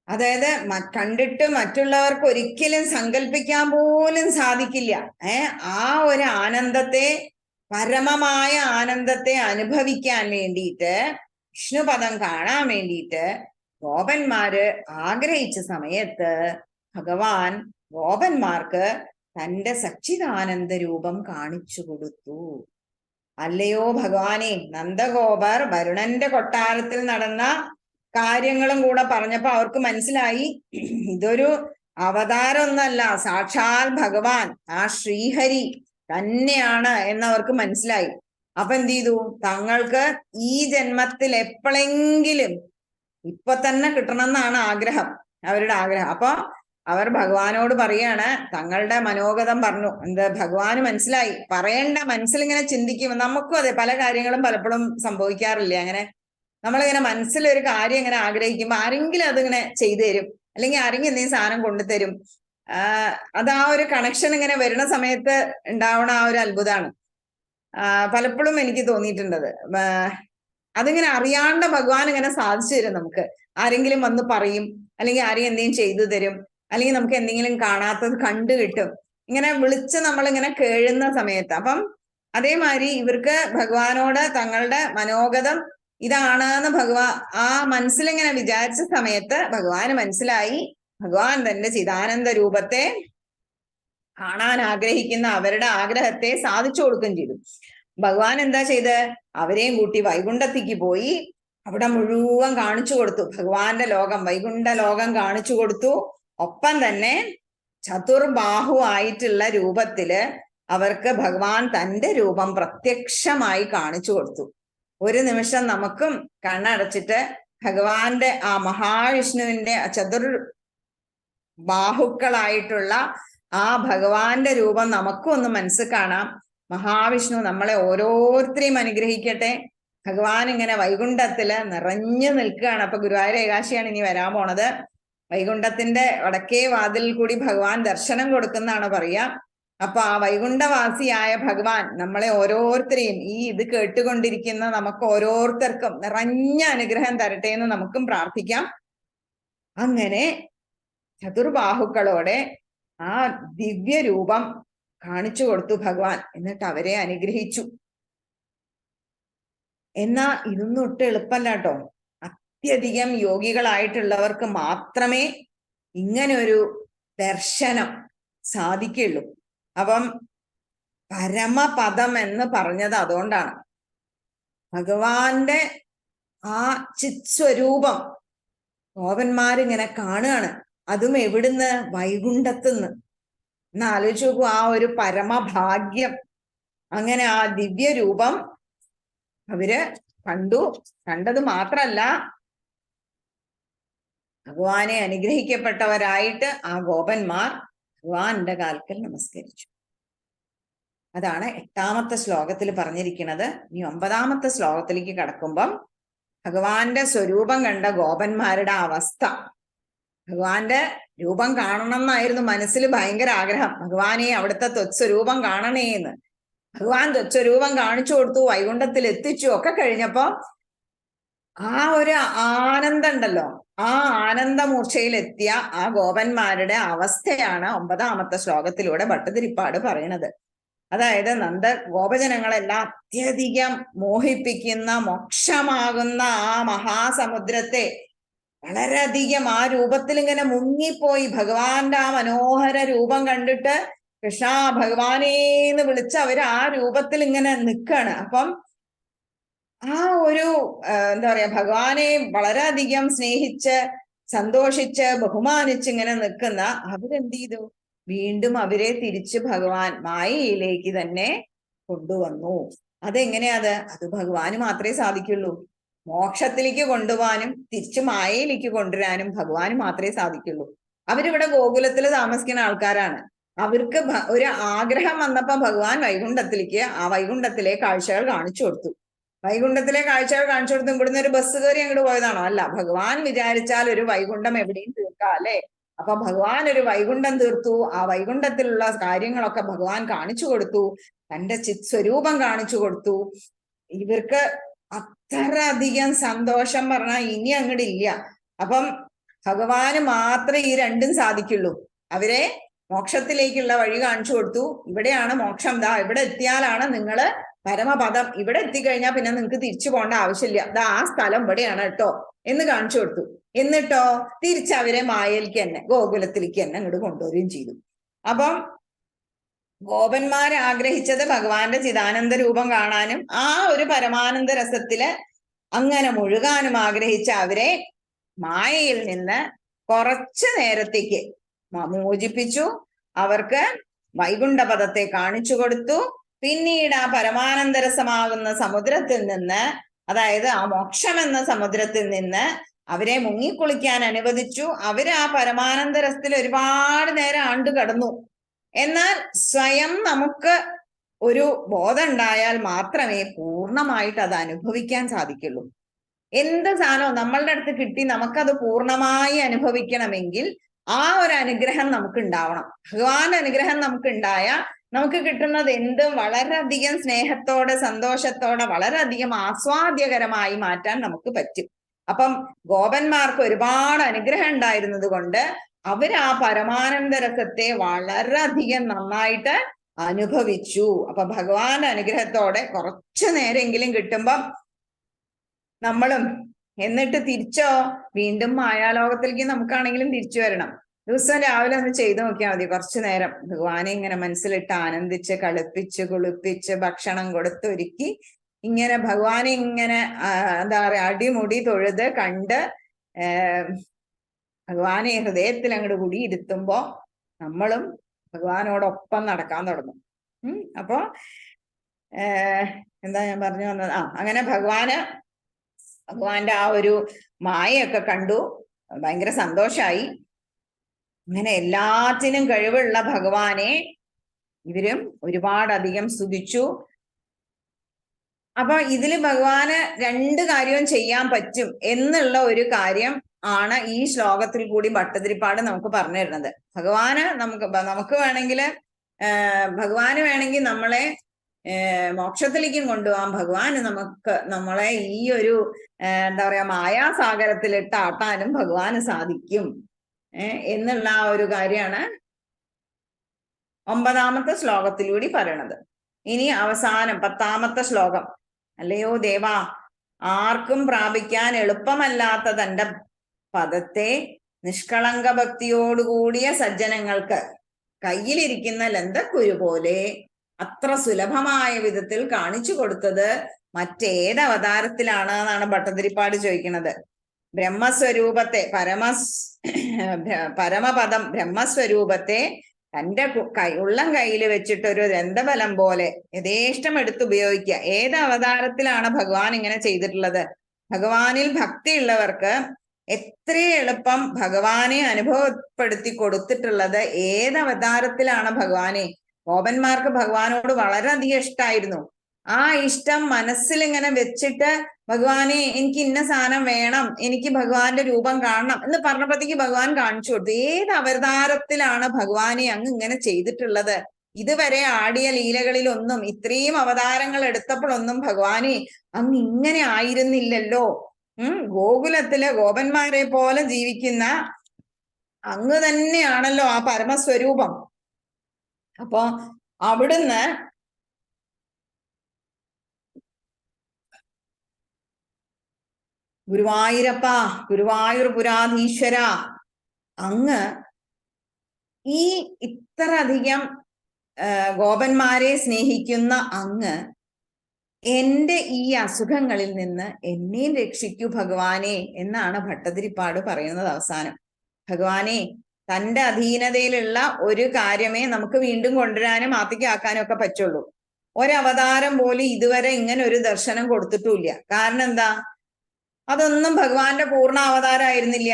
അതായത് കണ്ടിട്ട് മറ്റുള്ളവർക്ക് ഒരിക്കലും സങ്കല്പിക്കാൻ പോലും സാധിക്കില്ല ആ ഒരു ആനന്ദത്തെ, പരമമായ ആനന്ദത്തെ അനുഭവിക്കാൻ വേണ്ടിയിട്ട്, വിഷ്ണുപദം കാണാൻ വേണ്ടിയിട്ട് ഗോപന്മാര് ആഗ്രഹിച്ച സമയത്ത് ഭഗവാൻ ഗോപന്മാർക്ക് തന്റെ സച്ചിദാനന്ദ രൂപം കാണിച്ചു കൊടുത്തു. അല്ലയോ ഭഗവാനെ, നന്ദഗോപർ വരുണന്റെ കൊട്ടാരത്തിൽ നടന്ന കാര്യങ്ങളും കൂടെ പറഞ്ഞപ്പോ അവർക്ക് മനസ്സിലായി ഇതൊരു അവതാരമൊന്നല്ല, സാക്ഷാൽ ഭഗവാൻ ആ ശ്രീഹരി തന്നെയാണ് എന്നവർക്ക് മനസ്സിലായി. അപ്പൊ എന്ത് ചെയ്തു? തങ്ങൾക്ക് ഈ ജന്മത്തിൽ എപ്പോഴെങ്കിലും ഇപ്പൊ തന്നെ കിട്ടണം എന്നാണ് ആഗ്രഹം, അവരുടെ ആഗ്രഹം. അപ്പൊ അവർ ഭഗവാനോട് പറയാണ്, തങ്ങളുടെ മനോഗതം പറഞ്ഞു. എന്ത്? ഭഗവാന് മനസ്സിലായി. പറയേണ്ട മനസ്സിലിങ്ങനെ ചിന്തിക്കും. നമുക്കും അതെ, പല കാര്യങ്ങളും പലപ്പോഴും സംഭവിക്കാറില്ലേ അങ്ങനെ. നമ്മളിങ്ങനെ മനസ്സിലൊരു കാര്യം ഇങ്ങനെ ആഗ്രഹിക്കുമ്പോ ആരെങ്കിലും അതിങ്ങനെ ചെയ്തു തരും, അല്ലെങ്കിൽ ആരെങ്കിലും എന്തെങ്കിലും സാധനം കൊണ്ടുതരും. അത് ആ ഒരു കണക്ഷൻ ഇങ്ങനെ വരുന്ന സമയത്ത് ഉണ്ടാവണ ആ ഒരു അത്ഭുതമാണ്. പലപ്പോഴും എനിക്ക് തോന്നിയിട്ടുണ്ടത്. അതിങ്ങനെ അറിയാണ്ട് ഭഗവാൻ ഇങ്ങനെ സാധിച്ചു തരും നമുക്ക്. ആരെങ്കിലും വന്ന് പറയും, അല്ലെങ്കിൽ ആരെയും എന്തെങ്കിലും ചെയ്തു തരും, അല്ലെങ്കിൽ നമുക്ക് എന്തെങ്കിലും കാണാത്തത് കണ്ടു കിട്ടും. ഇങ്ങനെ വിളിച്ച് നമ്മളിങ്ങനെ കേഴുന്ന സമയത്ത്. അപ്പം അതേമാതിരി ഇവർക്ക് ഭഗവാനോട് തങ്ങളുടെ മനോഗതം ഇതാണെന്ന് ആ മനസ്സിലിങ്ങനെ വിചാരിച്ച സമയത്ത് ഭഗവാന് മനസ്സിലായി. ഭഗവാൻ തന്റെ ചിദാനന്ദ രൂപത്തെ കാണാൻ ആഗ്രഹിക്കുന്ന അവരുടെ ആഗ്രഹത്തെ സാധിച്ചു കൊടുക്കുകയും ചെയ്തു. ഭഗവാൻ എന്താ ചെയ്ത്? അവരെയും കൂട്ടി വൈകുണ്ഠത്തേക്ക് പോയി അവിടെ മുഴുവൻ കാണിച്ചു കൊടുത്തു. ഭഗവാന്റെ ലോകം, വൈകുണ്ഠ ലോകം കാണിച്ചു കൊടുത്തു. ഒപ്പം തന്നെ ചതുർബാഹു ആയിട്ടുള്ള രൂപത്തില് അവർക്ക് ഭഗവാൻ തന്റെ രൂപം പ്രത്യക്ഷമായി കാണിച്ചു കൊടുത്തു. ഒരു നിമിഷം നമുക്കും കണ്ണടച്ചിട്ട് ഭഗവാന്റെ ആ മഹാവിഷ്ണുവിന്റെ ബാഹുക്കളായിട്ടുള്ള ആ ഭഗവാന്റെ രൂപം നമുക്കും ഒന്ന് മനസ്സിൽ കാണാം. മഹാവിഷ്ണു നമ്മളെ ഓരോരുത്തരെയും അനുഗ്രഹിക്കട്ടെ. ഭഗവാൻ ഇങ്ങനെ വൈകുണ്ഠത്തില് നിറഞ്ഞു നിൽക്കുകയാണ്. അപ്പൊ ഗുരുവായൂർ ഏകാദശിയാണ് ഇനി വരാൻ പോണത്. വൈകുണ്ഠത്തിന്റെ വടക്കേ വാതിലിൽ കൂടി ഭഗവാൻ ദർശനം കൊടുക്കുന്നതാണ് പറയാ. അപ്പൊ ആ വൈകുണ്ഠവാസിയായ ഭഗവാൻ നമ്മളെ ഓരോരുത്തരെയും, ഈ ഇത് കേട്ടുകൊണ്ടിരിക്കുന്ന നമുക്ക് ഓരോരുത്തർക്കും നിറഞ്ഞ അനുഗ്രഹം തരട്ടെ എന്ന് നമുക്കും പ്രാർത്ഥിക്കാം. അങ്ങനെ ചതുർബാഹുക്കളോടെ ആ ദിവ്യ രൂപം കാണിച്ചു കൊടുത്തു ഭഗവാൻ. എന്നിട്ട് അവരെ അനുഗ്രഹിച്ചു. എന്നാ ഇതൊന്നും ഒട്ടും എളുപ്പമല്ല കേട്ടോ. അത്യധികം യോഗികളായിട്ടുള്ളവർക്ക് മാത്രമേ ഇങ്ങനെ ഒരു ദർശനം സാധിക്കുള്ളൂ. അപ്പം പരമപദം എന്ന് പറഞ്ഞത് അതുകൊണ്ടാണ്. ഭഗവാന്റെ ആ ചിത്സ്വരൂപം ഗോപന്മാരിങ്ങനെ കാണുകയാണ്. അതും എവിടുന്ന്? വൈകുണ്ഠത്തുനിന്ന്. എന്ന് ആലോചിച്ച് നോക്കൂ, ആ ഒരു പരമഭാഗ്യം. അങ്ങനെ ആ ദിവ്യ രൂപം അവര് കണ്ടു. കണ്ടത് മാത്രല്ല, ഭഗവാനെ അനുഗ്രഹിക്കപ്പെട്ടവരായിട്ട് ആ ഗോപന്മാർ ഭഗവാന്റെ കാൽക്കൽ നമസ്കരിച്ചു. അതാണ് 8ാമത്തെ ശ്ലോകത്തിൽ പറഞ്ഞിരിക്കുന്നത്. ഇനി 9ാമത്തെ ശ്ലോകത്തിലേക്ക് കടക്കുമ്പം ഭഗവാന്റെ സ്വരൂപം കണ്ട ഗോപന്മാരുടെ അവസ്ഥ. ഭഗവാന്റെ രൂപം കാണണം എന്നായിരുന്നു മനസ്സിൽ ഭയങ്കര ആഗ്രഹം. ഭഗവാനെ അവിടുത്തെ ത്വത്സ്വരൂപം കാണണേന്ന്. ഭഗവാൻ ത്വത്സ്വരൂപം കാണിച്ചു കൊടുത്തു, വൈകുണ്ഠത്തിൽ എത്തിച്ചു. ഒക്കെ കഴിഞ്ഞപ്പോ ആ ഒരു ആനന്ദം ഉണ്ടല്ലോ, ആ ആനന്ദമൂർച്ചയിലെത്തിയ ആ ഗോപന്മാരുടെ അവസ്ഥയാണ് 9ാമത്തെ ശ്ലോകത്തിലൂടെ ഭട്ടതിരിപ്പാട് പറയണത്. അതായത് ഗോപജനങ്ങളെല്ലാം അത്യധികം മോഹിപ്പിക്കുന്ന മോക്ഷമാകുന്ന ആ മഹാസമുദ്രത്തെ വളരെയധികം ആ രൂപത്തിൽ ഇങ്ങനെ മുങ്ങിപ്പോയി. ഭഗവാന്റെ ആ മനോഹര രൂപം കണ്ടിട്ട് കൃഷ്ണ ഭഗവാനേന്ന് വിളിച്ച് അവര് ആ രൂപത്തിൽ ഇങ്ങനെ നിൽക്കാണ്. അപ്പം ആ ഒരു എന്താ പറയാ, ഭഗവാനെ വളരെയധികം സ്നേഹിച്ച് സന്തോഷിച്ച് ബഹുമാനിച്ച് ഇങ്ങനെ നിൽക്കുന്ന അവരെന്ത് ചെയ്തു? വീണ്ടും അവരെ തിരിച്ച് ഭഗവാൻ മായയിലേക്ക് തന്നെ കൊണ്ടുവന്നു. അതെങ്ങനെയാ? അത് ഭഗവാന് മാത്രമേ സാധിക്കുള്ളൂ. മോക്ഷത്തിലേക്ക് കൊണ്ടുപോകാനും തിരിച്ചു മായയിലേക്ക് കൊണ്ടുവരാനും ഭഗവാന് മാത്രമേ സാധിക്കുള്ളൂ. അവരിവിടെ ഗോകുലത്തിൽ താമസിക്കുന്ന ആൾക്കാരാണ്. അവർക്ക് ഒരു ആഗ്രഹം വന്നപ്പോ ഭഗവാൻ ആ വൈകുണ്ഠത്തിലെ കാഴ്ചകൾ കാണിച്ചു കൊടുത്തു. വൈകുണ്ഠത്തിലെ കാഴ്ചകൾ കാണിച്ചു കൊടുത്തു. ഇവിടുന്ന് ഒരു ബസ് കയറി അങ്ങോട്ട് പോയതാണോ? അല്ല. ഭഗവാൻ വിചാരിച്ചാൽ ഒരു വൈകുണ്ഠം എവിടെയും തീർക്കാം, അല്ലെ? അപ്പൊ ഭഗവാൻ ഒരു വൈകുണ്ഠം തീർത്തു. ആ വൈകുണ്ഠത്തിലുള്ള കാര്യങ്ങളൊക്കെ ഭഗവാൻ കാണിച്ചു കൊടുത്തു. തന്റെ ചിത് സ്വരൂപം കാണിച്ചു കൊടുത്തു. ഇവർക്ക് അത്രയധികം സന്തോഷം പറഞ്ഞാൽ ഇനി അങ്ങോട്ട് ഇല്ല. അപ്പം ഭഗവാന് മാത്രമേ ഈ രണ്ടും സാധിക്കുള്ളൂ. അവരെ മോക്ഷത്തിലേക്കുള്ള വഴി കാണിച്ചു കൊടുത്തു. ഇവിടെയാണ് മോക്ഷം, ഇവിടെ എത്തിയാലാണ് നിങ്ങള് പരമപദം, ഇവിടെ എത്തിക്കഴിഞ്ഞാൽ പിന്നെ നിങ്ങൾക്ക് തിരിച്ചു പോകേണ്ട ആവശ്യമില്ല, ആ സ്ഥലം ഇവിടെയാണ് കേട്ടോ എന്ന് കാണിച്ചു കൊടുത്തു. എന്നിട്ടോ തിരിച്ചവരെ മായയിലേക്ക് തന്നെ, ഗോകുലത്തിലേക്ക് തന്നെ അങ്ങോട്ട് കൊണ്ടുവരികയും ചെയ്തു. അപ്പം ഗോപന്മാർ ആഗ്രഹിച്ചത് ഭഗവാന്റെ ചിദാനന്ദ രൂപം കാണാനും ആ ഒരു പരമാനന്ദ രസത്തില് അങ്ങനെ മുഴുകാനും ആഗ്രഹിച്ച അവരെ മായയിൽ നിന്ന് കുറച്ചു നേരത്തേക്ക് മോചിപ്പിച്ചു. അവർക്ക് വൈകുണ്ഠപദത്തെ കാണിച്ചു കൊടുത്തു. പിന്നീട് ആ പരമാനന്ദരസമാകുന്ന സമുദ്രത്തിൽ നിന്ന്, അതായത് ആ മോക്ഷം എന്ന സമുദ്രത്തിൽ നിന്ന് അവരെ മുങ്ങിക്കുളിക്കാൻ അനുവദിച്ചു. അവര് ആ പരമാനന്ദരസത്തിൽ ഒരുപാട് നേരം ആണ്ട് കടന്നു. എന്നാൽ സ്വയം നമുക്ക് ഒരു ബോധം ഉണ്ടായാൽ മാത്രമേ പൂർണ്ണമായിട്ട് അത് അനുഭവിക്കാൻ സാധിക്കുള്ളൂ. എന്ത് സാധനവും നമ്മളുടെ അടുത്ത് കിട്ടി നമുക്കത് പൂർണ്ണമായി അനുഭവിക്കണമെങ്കിൽ ആ ഒരു അനുഗ്രഹം നമുക്ക് ഉണ്ടാവണം. ഭഗവാന്റെ അനുഗ്രഹം നമുക്ക് ഉണ്ടായാൽ നമുക്ക് കിട്ടുന്നത് എന്തും വളരെയധികം സ്നേഹത്തോടെ സന്തോഷത്തോടെ വളരെയധികം ആസ്വാദ്യകരമായി മാറ്റാൻ നമുക്ക് പറ്റും. അപ്പം ഗോപന്മാർക്ക് ഒരുപാട് അനുഗ്രഹം ഉണ്ടായിരുന്നത് കൊണ്ട് അവർ ആ പരമാനന്ദ രസത്തെ വളരെയധികം നന്നായിട്ട് അനുഭവിച്ചു. അപ്പൊ ഭഗവാന്റെ അനുഗ്രഹത്തോടെ കുറച്ചു നേരെങ്കിലും കിട്ടുമ്പം നമ്മളും എന്നിട്ട് തിരിച്ചോ വീണ്ടും മായാലോകത്തിലേക്ക് നമുക്കാണെങ്കിലും തിരിച്ചു വരണം. ദിവസം രാവിലെ ഒന്ന് ചെയ്തു നോക്കിയാൽ മതി. കുറച്ചു നേരം ഭഗവാനെ ഇങ്ങനെ മനസ്സിലിട്ട് ആനന്ദിച്ച് കളിപ്പിച്ച് കുളിപ്പിച്ച് ഭക്ഷണം കൊടുത്തൊരുക്കി ഇങ്ങനെ ഭഗവാനെ ഇങ്ങനെ എന്താ പറയാ അടിമുടി തൊഴുത് കണ്ട് ഭഗവാനെ ഹൃദയത്തിൽ അങ്ങോട്ട് കുടിയിരുത്തുമ്പോ നമ്മളും ഭഗവാനോടൊപ്പം നടക്കാൻ തുടങ്ങും. അപ്പൊ എന്താ ഞാൻ പറഞ്ഞു വന്നത്? അങ്ങനെ ഭഗവാന്റെ ആ ഒരു മായയൊക്കെ കണ്ടു, ഭയങ്കര സന്തോഷായി. അങ്ങനെ എല്ലാത്തിനും കഴിവുള്ള ഭഗവാനെ ഇവരും ഒരുപാടധികം സ്തുതിച്ചു. അപ്പൊ ഇതില് ഭഗവാന് രണ്ട് കാര്യവും ചെയ്യാൻ പറ്റും എന്നുള്ള ഒരു കാര്യം ആണ് ഈ ശ്ലോകത്തിൽ കൂടി ഭട്ടതിരിപ്പാട് നമുക്ക് പറഞ്ഞു തരുന്നത്. ഭഗവാന് നമുക്ക് വേണമെങ്കിൽ ഭഗവാന് വേണമെങ്കിൽ നമ്മളെ മോക്ഷത്തിലേക്കും കൊണ്ടുപോകാൻ ഭഗവാന് നമ്മളെ ഈ ഒരു എന്താ പറയാ മായാസാഗരത്തിലിട്ട് ആട്ടാനും ഭഗവാന് സാധിക്കും എന്നുള്ള ആ ഒരു കാര്യമാണ് 9ാമത്തെ ശ്ലോകത്തിലൂടെ പറയണത്. ഇനി അവസാനം 10ാമത്തെ ശ്ലോകം. അല്ലയോ ദേവാ, ആർക്കും പ്രാപിക്കാൻ എളുപ്പമല്ലാത്ത തന്റെ പദത്തെ നിഷ്കളങ്ക ഭക്തിയോടുകൂടിയ സജ്ജനങ്ങൾക്ക് കയ്യിലിരിക്കുന്ന ലന്തക്കുരു പോലെ അത്ര സുലഭമായ വിധത്തിൽ കാണിച്ചു കൊടുത്തത് മറ്റേത് അവതാരത്തിലാണ് എന്നാണ് ഭട്ടതിരിപ്പാട് ചോദിക്കുന്നത്. ബ്രഹ്മസ്വരൂപത്തെ പരമപദം ബ്രഹ്മസ്വരൂപത്തെ തന്റെ ഉള്ളം കയ്യിൽ വെച്ചിട്ടൊരു രന്തബലം പോലെ യഥേഷ്ടം എടുത്തുപയോഗിക്കുക. ഏത് അവതാരത്തിലാണ് ഭഗവാൻ ഇങ്ങനെ ചെയ്തിട്ടുള്ളത്? ഭഗവാനിൽ ഭക്തിയുള്ളവർക്ക് എത്ര എളുപ്പം ഭഗവാനെ അനുഭവപ്പെടുത്തി കൊടുത്തിട്ടുള്ളത് ഏത് അവതാരത്തിലാണ് ഭഗവാനെ? ഗോപന്മാർക്ക് ഭഗവാനോട് വളരെയധികം ഇഷ്ടമായിരുന്നു. ആ ഇഷ്ടം മനസ്സിൽ ഇങ്ങനെ വെച്ചിട്ട് ഭഗവാനെ എനിക്ക് ഇന്ന സാധനം വേണം, എനിക്ക് ഭഗവാന്റെ രൂപം കാണണം എന്ന് പറഞ്ഞപ്പോഴത്തേക്ക് ഭഗവാൻ കാണിച്ചു കൊടുത്തു. ഏത് അവതാരത്തിലാണ് ഭഗവാനെ അങ്ങ് ഇങ്ങനെ ചെയ്തിട്ടുള്ളത്? ഇതുവരെ ആടിയ ലീലകളിലൊന്നും ഇത്രയും അവതാരങ്ങൾ എടുത്തപ്പോഴൊന്നും ഭഗവാനെ അങ്ങ് ഇങ്ങനെ ആയിരുന്നില്ലല്ലോ. ഗോകുലത്തിലെ ഗോപന്മാരെ പോലെ ജീവിക്കുന്ന അങ്ങ് തന്നെയാണല്ലോ ആ പരമസ്വരൂപം. അപ്പൊ അവിടുന്ന് ഗുരുവായൂരപ്പ, ഗുരുവായൂർ പുരാധീശ്വര, അങ്ങ് ഈ ഇത്ര അധികം ഗോപന്മാരെ സ്നേഹിക്കുന്ന അങ്ങ് എന്റെ ഈ അസുഖങ്ങളിൽ നിന്ന് എന്നെയും രക്ഷിക്കൂ ഭഗവാനെ എന്നാണ് ഭട്ടതിരിപ്പാട് പറയുന്നത് അവസാനം. ഭഗവാനെ, തന്റെ അധീനതയിലുള്ള ഒരു കാര്യമേ നമുക്ക് വീണ്ടും കൊണ്ടുവരാനും ആത്തിക്കാക്കാനും ഒക്കെ പറ്റുള്ളൂ. ഒരവതാരം പോലും ഇതുവരെ ഇങ്ങനെ ഒരു ദർശനം കൊടുത്തിട്ടുമില്ല. കാരണം എന്താ? അതൊന്നും ഭഗവാന്റെ പൂർണ്ണ അവതാരമായിരുന്നില്ല.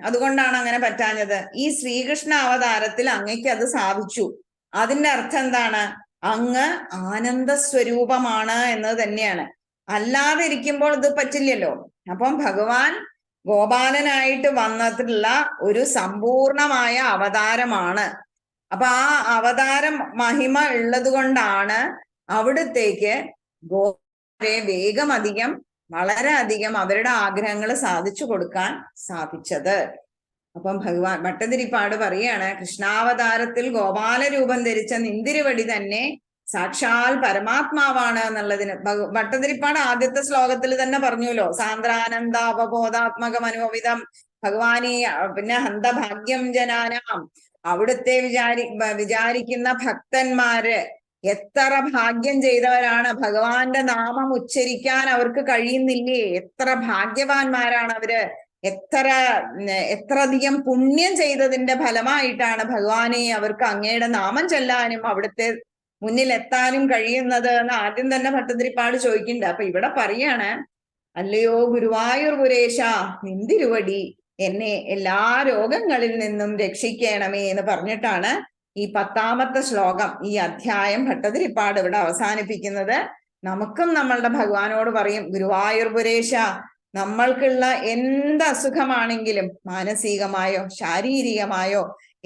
അതുകൊണ്ടാണ് അങ്ങനെ പറ്റാഞ്ഞത്. ഈ ശ്രീകൃഷ്ണ അവതാരത്തിൽ അങ്ങയ്ക്ക് അത് സാധിച്ചു. അതിന്റെ അർത്ഥം എന്താണ്? അങ്ങ് ആനന്ദ സ്വരൂപമാണ് എന്നത് തന്നെയാണ്. അല്ലാതെ ഇരിക്കുമ്പോൾ ഇത് പറ്റില്ലല്ലോ. അപ്പം ഭഗവാൻ ഗോപാലനായിട്ട് വന്നിട്ടുള്ള ഒരു സമ്പൂർണമായ അവതാരമാണ്. അപ്പൊ ആ അവതാരം മഹിമ ഉള്ളത് കൊണ്ടാണ് അവിടത്തേക്ക് വേഗം അധികം വളരെ അധികം അവരുടെ ആഗ്രഹങ്ങൾ സാധിച്ചു കൊടുക്കാൻ സാധിച്ചത്. അപ്പം ഭഗവാൻ ഭട്ടതിരിപ്പാട് പറയാണ്, കൃഷ്ണാവതാരത്തിൽ ഗോപാല രൂപം ധരിച്ച നിന്തിരുവടി തന്നെ സാക്ഷാൽ പരമാത്മാവാണ് എന്നുള്ളതിന് ഭട്ടതിരിപ്പാട് ആദ്യത്തെ ശ്ലോകത്തിൽ തന്നെ പറഞ്ഞുല്ലോ, സാന്ദ്രാനന്ദ അവബോധാത്മക മനോവിധം ഭഗവാനെ പിന്നെ ഹന്തഭാഗ്യം ജനാനാം. അവിടുത്തെ വിചാരിക്കുന്ന ഭക്തന്മാര് എത്ര ഭാഗ്യം ചെയ്തവരാണ്. ഭഗവാന്റെ നാമം ഉച്ചരിക്കാൻ അവർക്ക് കഴിയുന്നില്ലേ? എത്ര ഭാഗ്യവാന്മാരാണ് അവര്. എത്ര അധികം പുണ്യം ചെയ്തതിന്റെ ഫലമായിട്ടാണ് ഭഗവാനെ അവർക്ക് അങ്ങയുടെ നാമം ചൊല്ലാനും അവിടുത്തെ മുന്നിലെത്താനും കഴിയുന്നത് എന്ന് ആദ്യം തന്നെ ഭട്ടതിരിപ്പാട് ചോദിക്കുന്നുണ്ട്. അപ്പൊ ഇവിടെ പറയാണ്, അല്ലയോ ഗുരുവായൂർ പുരേശ, നിന്തിരുവടി എന്നെ എല്ലാ രോഗങ്ങളിൽ നിന്നും രക്ഷിക്കണമേ എന്ന് പറഞ്ഞിട്ടാണ് ഈ 10ാമത്തെ ശ്ലോകം, ഈ അധ്യായം ഭട്ടതിരിപ്പാട് ഇവിടെ അവസാനിപ്പിക്കുന്നത്. നമുക്കും നമ്മളുടെ ഭഗവാനോട് പറയും, ഗുരുവായൂർ പുരേശ, നമ്മൾക്കുള്ള എന്ത് അസുഖമാണെങ്കിലും മാനസികമായോ ശാരീരികമായോ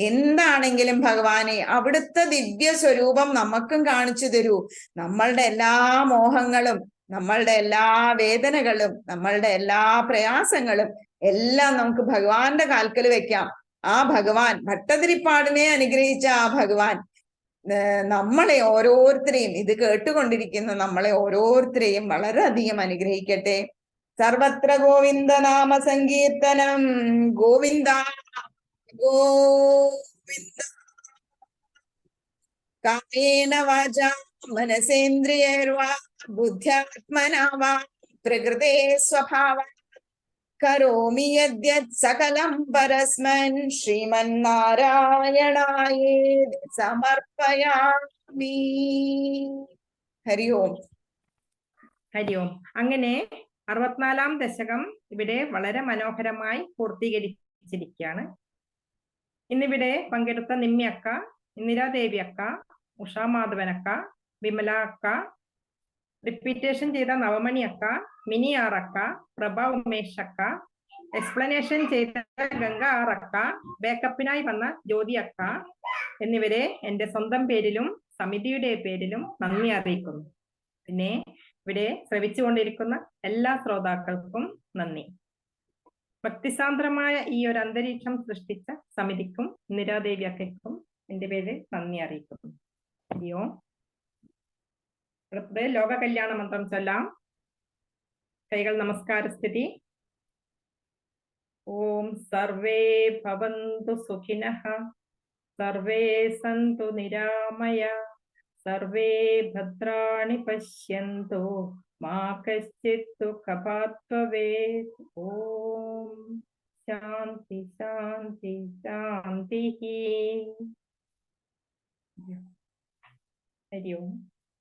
എന്താണെങ്കിലും ഭഗവാനെ അവിടുത്തെ ദിവ്യ സ്വരൂപം നമുക്കും കാണിച്ചു തരൂ. നമ്മളുടെ എല്ലാ മോഹങ്ങളും നമ്മളുടെ എല്ലാ വേദനകളും നമ്മളുടെ എല്ലാ പ്രയാസങ്ങളും എല്ലാം നമുക്ക് ഭഗവാന്റെ കാൽക്കൽ വെക്കാം. ആ ഭഗവാൻ, ഭട്ടതിരിപ്പാടിനെ അനുഗ്രഹിച്ച ആ ഭഗവാൻ നമ്മളെ ഓരോരുത്തരെയും, ഇത് കേട്ടുകൊണ്ടിരിക്കുന്ന നമ്മളെ ഓരോരുത്തരെയും വളരെയധികം അനുഗ്രഹിക്കട്ടെ. സർവത്ര ഗോവിന്ദ നാമ സങ്കീർത്തനം. ഗോവിന്ദ ഗോവിന്ദ. കായേന വാചാ മനസേന്ദ്രിയൈർവാ ബുദ്ധ്യാത്മനാ വാ പ്രകൃതേ സ്വഭാവ കരോമി യദ്യത് സകലം പരസ്മൻ ശ്രീമന്നാരായണായേതി സമർപ്പയാമി. ഹരി ഓം. ഹരി ഓം. അങ്ങനെ 64ാം ദശകം ഇവിടെ വളരെ മനോഹരമായി പൂർത്തീകരിച്ചിരിക്കുകയാണ്. ഇന്നിവിടെ പങ്കെടുത്ത നിമ്മി അക്ക, ഇന്ദിരാദേവി അക്ക, ഉഷാമാധവനക്ക, വിമല അക്ക, റിപ്പീറ്റേഷൻ ചെയ്ത നവമണി അക്ക, മിനി ആറക്ക, പ്രഭ ഉമേഷ് അക്ക, എക്സ്പ്ലനേഷൻ ചെയ്ത ഗംഗ ആറക്ക, ബാക്കപ്പിനായി വന്ന ജ്യോതി അക്ക എന്നിവരെ എൻ്റെ സ്വന്തം പേരിലും സമിതിയുടെ പേരിലും നന്ദി അറിയിക്കുന്നു. പിന്നെ ഇവിടെ ശ്രവിച്ചുകൊണ്ടിരിക്കുന്ന എല്ലാ ശ്രോതാക്കൾക്കും നന്ദി. ഭക്തിസാന്ദ്രമായ ഈ ഒരു അന്തരീക്ഷം സൃഷ്ടിച്ച സമിതിക്കും ഇന്ദിരാദേവി അക്കയ്ക്കും എൻ്റെ പേര് നന്ദി അറിയിക്കുന്നു. ഹരിയോ. അടുത്തത് ലോക കല്യാണ മന്ത്രം ചൊല്ലാം. കൈകൾ നമസ്കാര സ്ഥിതി. ഓം സർവേ ഭവന്തു സുഖിനഃ, സർവേ സന്തു നിരാമയ, സർവേ ഭദ്രാണി പശ്യന്തു, മാ കശ്ചിത് ദുഃഖഭാഗ് ഭവേത്. ഓം ശാന്തി ശാന്തി ശാന്തി. ഹരി ഓം.